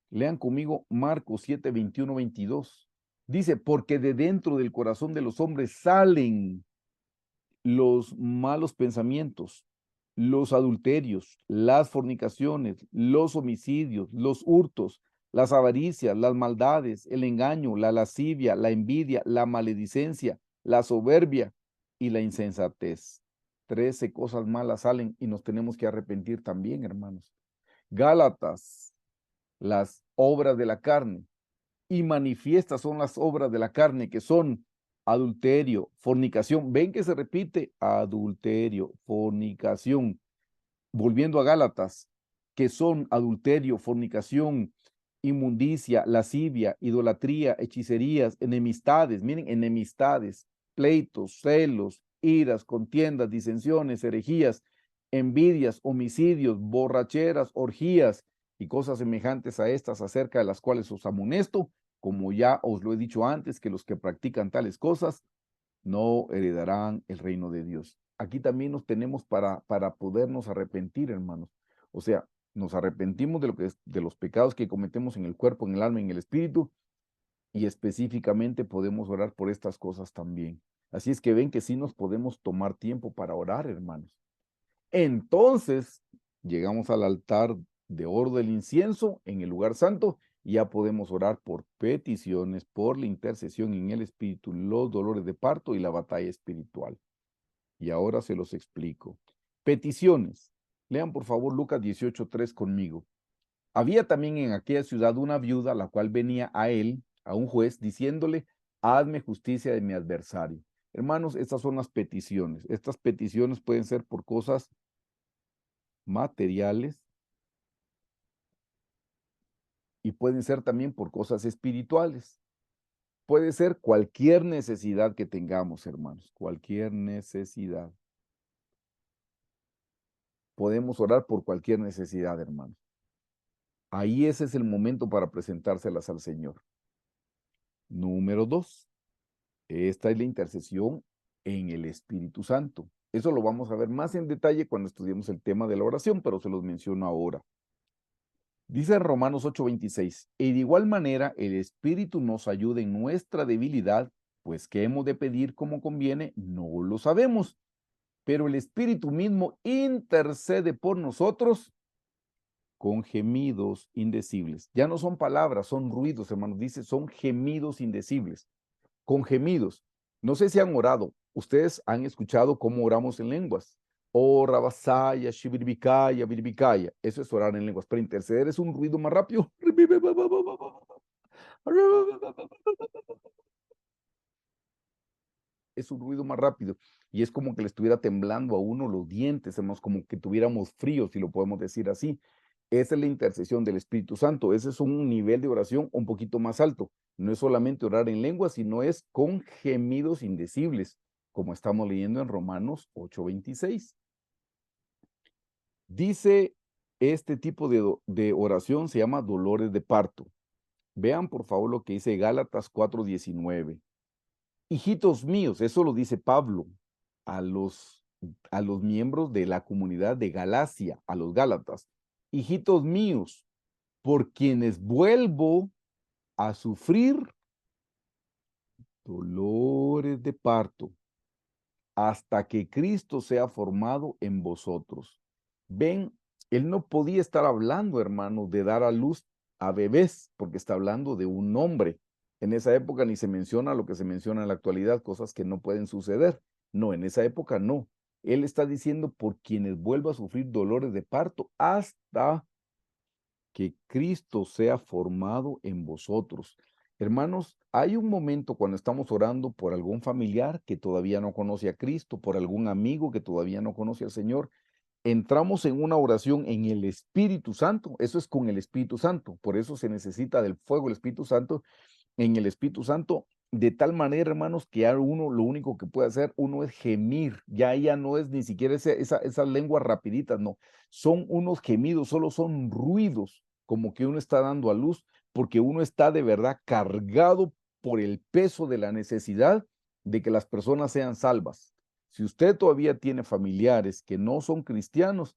Lean conmigo Marcos 7, 21, 22. Dice, porque de dentro del corazón de los hombres salen los malos pensamientos, los adulterios, las fornicaciones, los homicidios, los hurtos, las avaricias, las maldades, el engaño, la lascivia, la envidia, la maledicencia, la soberbia y la insensatez. 13 cosas malas salen y nos tenemos que arrepentir también, hermanos. Gálatas, las obras de la carne y manifiestas son las obras de la carne, que son adulterio, fornicación. Ven que se repite adulterio, fornicación. Volviendo a Gálatas, que son adulterio, fornicación, inmundicia, lascivia, idolatría, hechicerías, enemistades. Miren, enemistades, pleitos, celos, iras, contiendas, disensiones, herejías, envidias, homicidios, borracheras, orgías y cosas semejantes a estas, acerca de las cuales os amonesto, como ya os lo he dicho antes, que los que practican tales cosas no heredarán el reino de Dios. Aquí también nos tenemos para podernos arrepentir, hermanos. O sea, nos arrepentimos de, de los pecados que cometemos en el cuerpo, en el alma, en el espíritu, y específicamente podemos orar por estas cosas también. Así es que ven que sí nos podemos tomar tiempo para orar, hermanos. Entonces, llegamos al altar de oro del incienso en el lugar santo y ya podemos orar por peticiones, por la intercesión en el espíritu, los dolores de parto y la batalla espiritual. Y ahora se los explico. Peticiones. Lean por favor Lucas 18:3 conmigo. Había también en aquella ciudad una viuda, la cual venía a él, a un juez, diciéndole, hazme justicia de mi adversario. Hermanos, estas son las peticiones. Estas peticiones pueden ser por cosas materiales y pueden ser también por cosas espirituales. Puede ser cualquier necesidad que tengamos, hermanos, cualquier necesidad. Podemos orar por cualquier necesidad, hermanos. Ahí ese es el momento para presentárselas al Señor. Número 2, esta es la intercesión en el Espíritu Santo. Eso lo vamos a ver más en detalle cuando estudiemos el tema de la oración, pero se los menciono ahora. Dice en Romanos 8:26, y de igual manera el Espíritu nos ayuda en nuestra debilidad, Pues, ¿qué hemos de pedir como conviene? No lo sabemos, pero el Espíritu mismo intercede por nosotros con gemidos indecibles. Ya no son palabras, son ruidos, hermanos. Dice, son gemidos indecibles. Con gemidos. No sé si han orado. Ustedes han escuchado cómo oramos en lenguas. Oh, Rabasaya, Shibiribikaya, Biribikaya. Eso es orar en lenguas. Pero interceder es un ruido más rápido. Es un ruido más rápido. Y es como que le estuviera temblando a uno los dientes, hermanos, como que tuviéramos frío, si lo podemos decir así. Esa es la intercesión del Espíritu Santo. Ese es un nivel de oración un poquito más alto. No es solamente orar en lengua, sino es con gemidos indecibles, como estamos leyendo en Romanos 8:26. Dice, este tipo de oración se llama dolores de parto. Vean por favor lo que dice Gálatas 4:19. Hijitos míos, eso lo dice Pablo a los, a los miembros de la comunidad de Galacia, a los Gálatas. Hijitos míos, por quienes vuelvo a sufrir dolores de parto hasta que Cristo sea formado en vosotros. Ven, él no podía estar hablando, hermano, de dar a luz a bebés, porque está hablando de un hombre. En esa época ni se menciona lo que se menciona en la actualidad, cosas que no pueden suceder. No, en esa época no. Él está diciendo por quienes vuelva a sufrir dolores de parto hasta que Cristo sea formado en vosotros. Hermanos, hay un momento cuando estamos orando por algún familiar que todavía no conoce a Cristo, por algún amigo que todavía no conoce al Señor. Entramos en una oración en el Espíritu Santo. Eso es con el Espíritu Santo. Por eso se necesita del fuego del Espíritu Santo en el Espíritu Santo, de tal manera, hermanos, que ya uno lo único que puede hacer, uno es gemir, ya no es ni siquiera esas lenguas rapiditas, no, son unos gemidos, solo son ruidos, como que uno está dando a luz, porque uno está de verdad cargado por el peso de la necesidad de que las personas sean salvas. Si usted todavía tiene familiares que no son cristianos,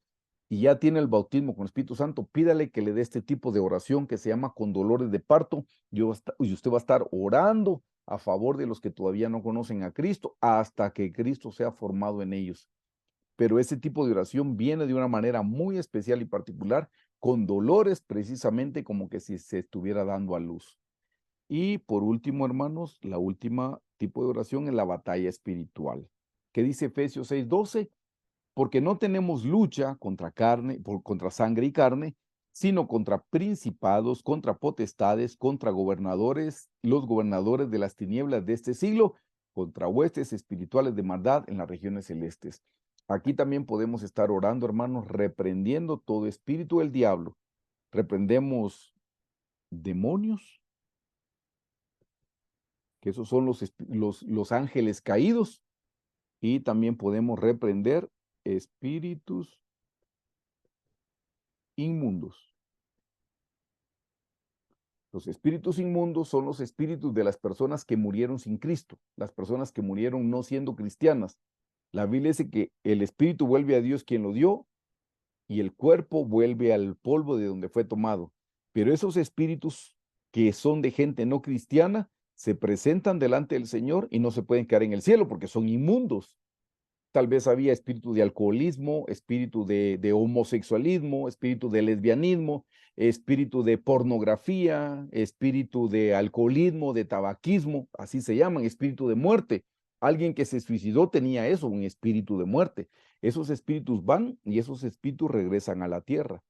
y ya tiene el bautismo con el Espíritu Santo, pídale que le dé este tipo de oración que se llama con dolores de parto, y usted va a estar orando a favor de los que todavía no conocen a Cristo hasta que Cristo sea formado en ellos. Pero ese tipo de oración viene de una manera muy especial y particular, con dolores precisamente como que si se estuviera dando a luz. Y por último, hermanos, la última tipo de oración es la batalla espiritual. ¿Qué dice Efesios 6:12? Porque no tenemos lucha contra contra sangre y carne, sino contra principados, contra potestades, contra gobernadores, los gobernadores de las tinieblas de este siglo, contra huestes espirituales de maldad en las regiones celestes. Aquí también podemos estar orando, hermanos, reprendiendo todo espíritu del diablo. Reprendemos demonios, que esos son los ángeles caídos, y también podemos reprender espíritus inmundos. Los espíritus inmundos son los espíritus de las personas que murieron sin Cristo, las personas que murieron no siendo cristianas. La Biblia dice que el espíritu vuelve a Dios quien lo dio y el cuerpo vuelve al polvo de donde fue tomado. Pero esos espíritus que son de gente no cristiana se presentan delante del Señor y no se pueden quedar en el cielo porque son inmundos. Tal vez había espíritu de alcoholismo, espíritu de homosexualismo, espíritu de lesbianismo, espíritu de pornografía, espíritu de alcoholismo, de tabaquismo, así se llaman, espíritu de muerte. Alguien que se suicidó tenía eso, un espíritu de muerte. Esos espíritus van y esos espíritus regresan a la tierra.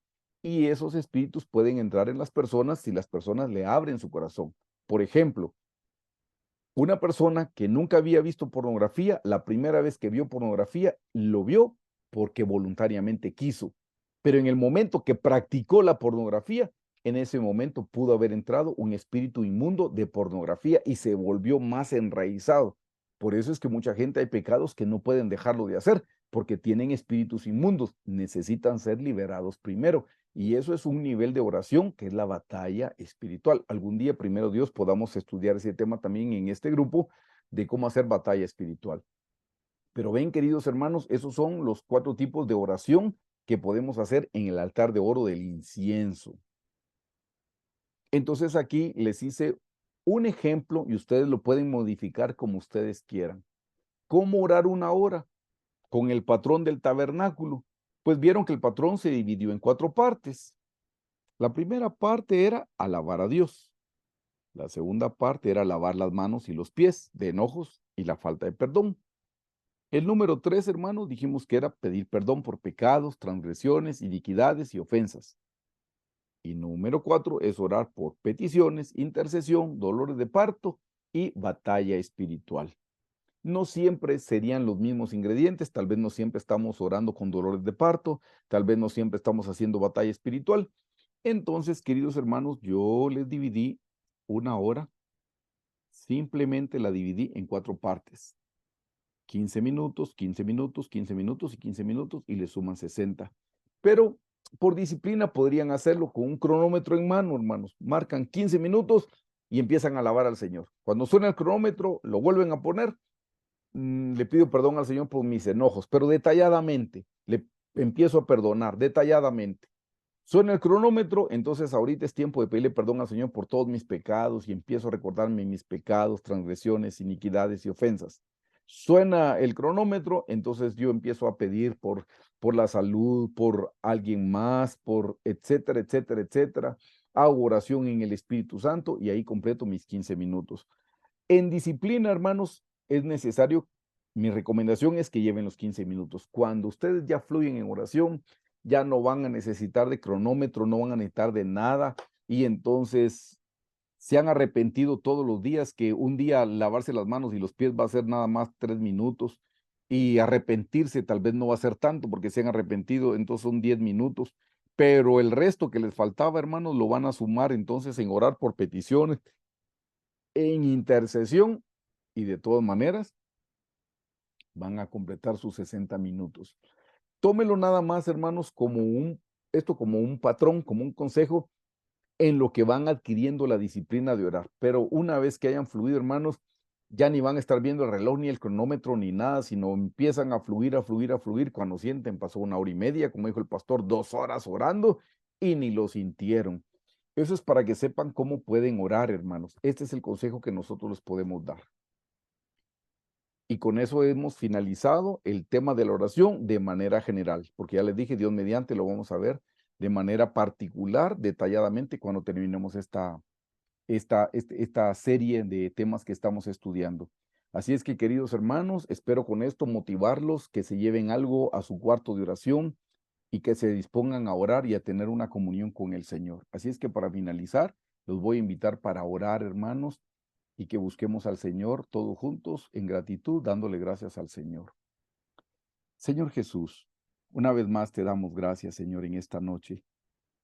Y esos espíritus pueden entrar en las personas si las personas le abren su corazón. Por ejemplo, una persona que nunca había visto pornografía, la primera vez que vio pornografía, lo vio porque voluntariamente quiso. Pero en el momento que practicó la pornografía, en ese momento pudo haber entrado un espíritu inmundo de pornografía y se volvió más enraizado. Por eso es que mucha gente hay pecados que no pueden dejarlo de hacer porque tienen espíritus inmundos, necesitan ser liberados primero. Y eso es un nivel de oración que es la batalla espiritual. Algún día, primero Dios, podamos estudiar ese tema también en este grupo de cómo hacer batalla espiritual. Pero ven, queridos hermanos, esos son los 4 tipos de oración que podemos hacer en el altar de oro del incienso. Entonces aquí les hice un ejemplo y ustedes lo pueden modificar como ustedes quieran. ¿Cómo orar una hora? Con el patrón del tabernáculo. Pues vieron que el patrón se dividió en 4 partes. La primera parte era alabar a Dios. La segunda parte era lavar las manos y los pies de enojos y la falta de perdón. El número 3, hermanos, dijimos que era pedir perdón por pecados, transgresiones, iniquidades y ofensas. Y número 4 es orar por peticiones, intercesión, dolores de parto y batalla espiritual. No siempre serían los mismos ingredientes, tal vez no siempre estamos orando con dolores de parto, tal vez no siempre estamos haciendo batalla espiritual. Entonces, queridos hermanos, yo les dividí una hora, simplemente la dividí en 4 partes. 15 minutos, 15 minutos, 15 minutos y 15 minutos y le suman 60. Pero por disciplina podrían hacerlo con un cronómetro en mano, hermanos. Marcan 15 minutos y empiezan a alabar al Señor. Cuando suena el cronómetro, lo vuelven a poner. Le pido perdón al Señor por mis enojos, pero detalladamente. Le empiezo a perdonar, detalladamente. Suena el cronómetro, entonces ahorita es tiempo de pedirle perdón al Señor por todos mis pecados y empiezo a recordarme mis pecados, transgresiones, iniquidades y ofensas. Suena el cronómetro, entonces yo empiezo a pedir por la salud, por alguien más, por etcétera, etcétera, etcétera. Hago oración en el Espíritu Santo y ahí completo mis 15 minutos. En disciplina, hermanos, es necesario, mi recomendación es que lleven los 15 minutos. Cuando ustedes ya fluyen en oración, ya no van a necesitar de cronómetro, no van a necesitar de nada y entonces se han arrepentido todos los días, que un día lavarse las manos y los pies va a ser nada más 3 minutos y arrepentirse tal vez no va a ser tanto porque se han arrepentido, entonces son 10 minutos, pero el resto que les faltaba, hermanos, lo van a sumar entonces en orar por peticiones, en intercesión y de todas maneras van a completar sus 60 minutos. Tómelo nada más, hermanos, esto como un patrón, como un consejo en lo que van adquiriendo la disciplina de orar. Pero una vez que hayan fluido, hermanos, ya ni van a estar viendo el reloj, ni el cronómetro, ni nada, sino empiezan a fluir, a fluir, a fluir. Cuando sienten, pasó 1 hora y media, como dijo el pastor, 2 horas orando y ni lo sintieron. Eso es para que sepan cómo pueden orar, hermanos. Este es el consejo que nosotros les podemos dar. Y con eso hemos finalizado el tema de la oración de manera general, porque ya les dije, Dios mediante lo vamos a ver de manera particular, detalladamente, cuando terminemos esta serie de temas que estamos estudiando. Así es que, queridos hermanos, espero con esto motivarlos, que se lleven algo a su cuarto de oración y que se dispongan a orar y a tener una comunión con el Señor. Así es que para finalizar, los voy a invitar para orar, hermanos, y que busquemos al Señor todos juntos en gratitud, dándole gracias al Señor. Señor Jesús, una vez más te damos gracias, Señor, en esta noche,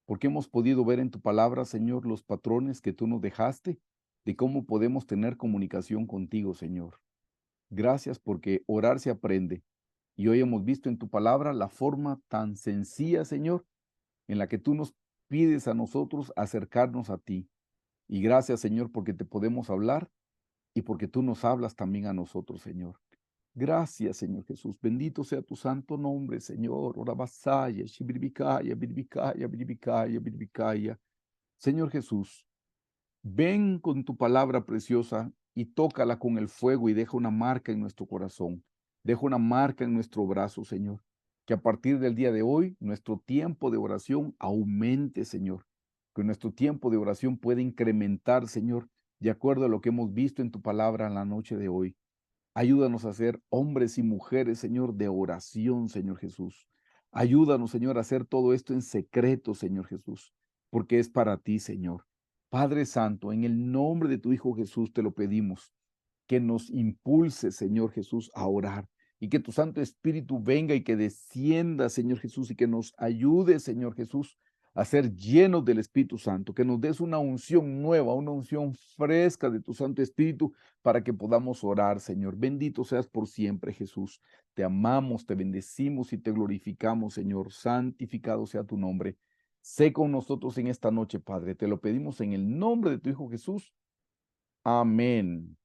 porque hemos podido ver en tu palabra, Señor, los patrones que tú nos dejaste de cómo podemos tener comunicación contigo, Señor. Gracias porque orar se aprende. Y hoy hemos visto en tu palabra la forma tan sencilla, Señor, en la que tú nos pides a nosotros acercarnos a ti. Y gracias, Señor, porque te podemos hablar y porque tú nos hablas también a nosotros, Señor. Gracias, Señor Jesús. Bendito sea tu santo nombre, Señor. Orabasaya, shibiribikaya, biribikaya, biribikaya, biribikaya. Señor Jesús, ven con tu palabra preciosa y tócala con el fuego y deja una marca en nuestro corazón. Deja una marca en nuestro brazo, Señor. Que a partir del día de hoy, nuestro tiempo de oración aumente, Señor. Que nuestro tiempo de oración pueda incrementar, Señor, de acuerdo a lo que hemos visto en tu palabra en la noche de hoy. Ayúdanos a ser hombres y mujeres, Señor, de oración, Señor Jesús. Ayúdanos, Señor, a hacer todo esto en secreto, Señor Jesús, porque es para ti, Señor. Padre Santo, en el nombre de tu Hijo Jesús te lo pedimos, que nos impulse, Señor Jesús, a orar y que tu Santo Espíritu venga y que descienda, Señor Jesús, y que nos ayude, Señor Jesús, a ser llenos del Espíritu Santo, que nos des una unción nueva, una unción fresca de tu Santo Espíritu para que podamos orar, Señor. Bendito seas por siempre, Jesús. Te amamos, te bendecimos y te glorificamos, Señor. Santificado sea tu nombre. Sé con nosotros en esta noche, Padre. Te lo pedimos en el nombre de tu Hijo Jesús. Amén.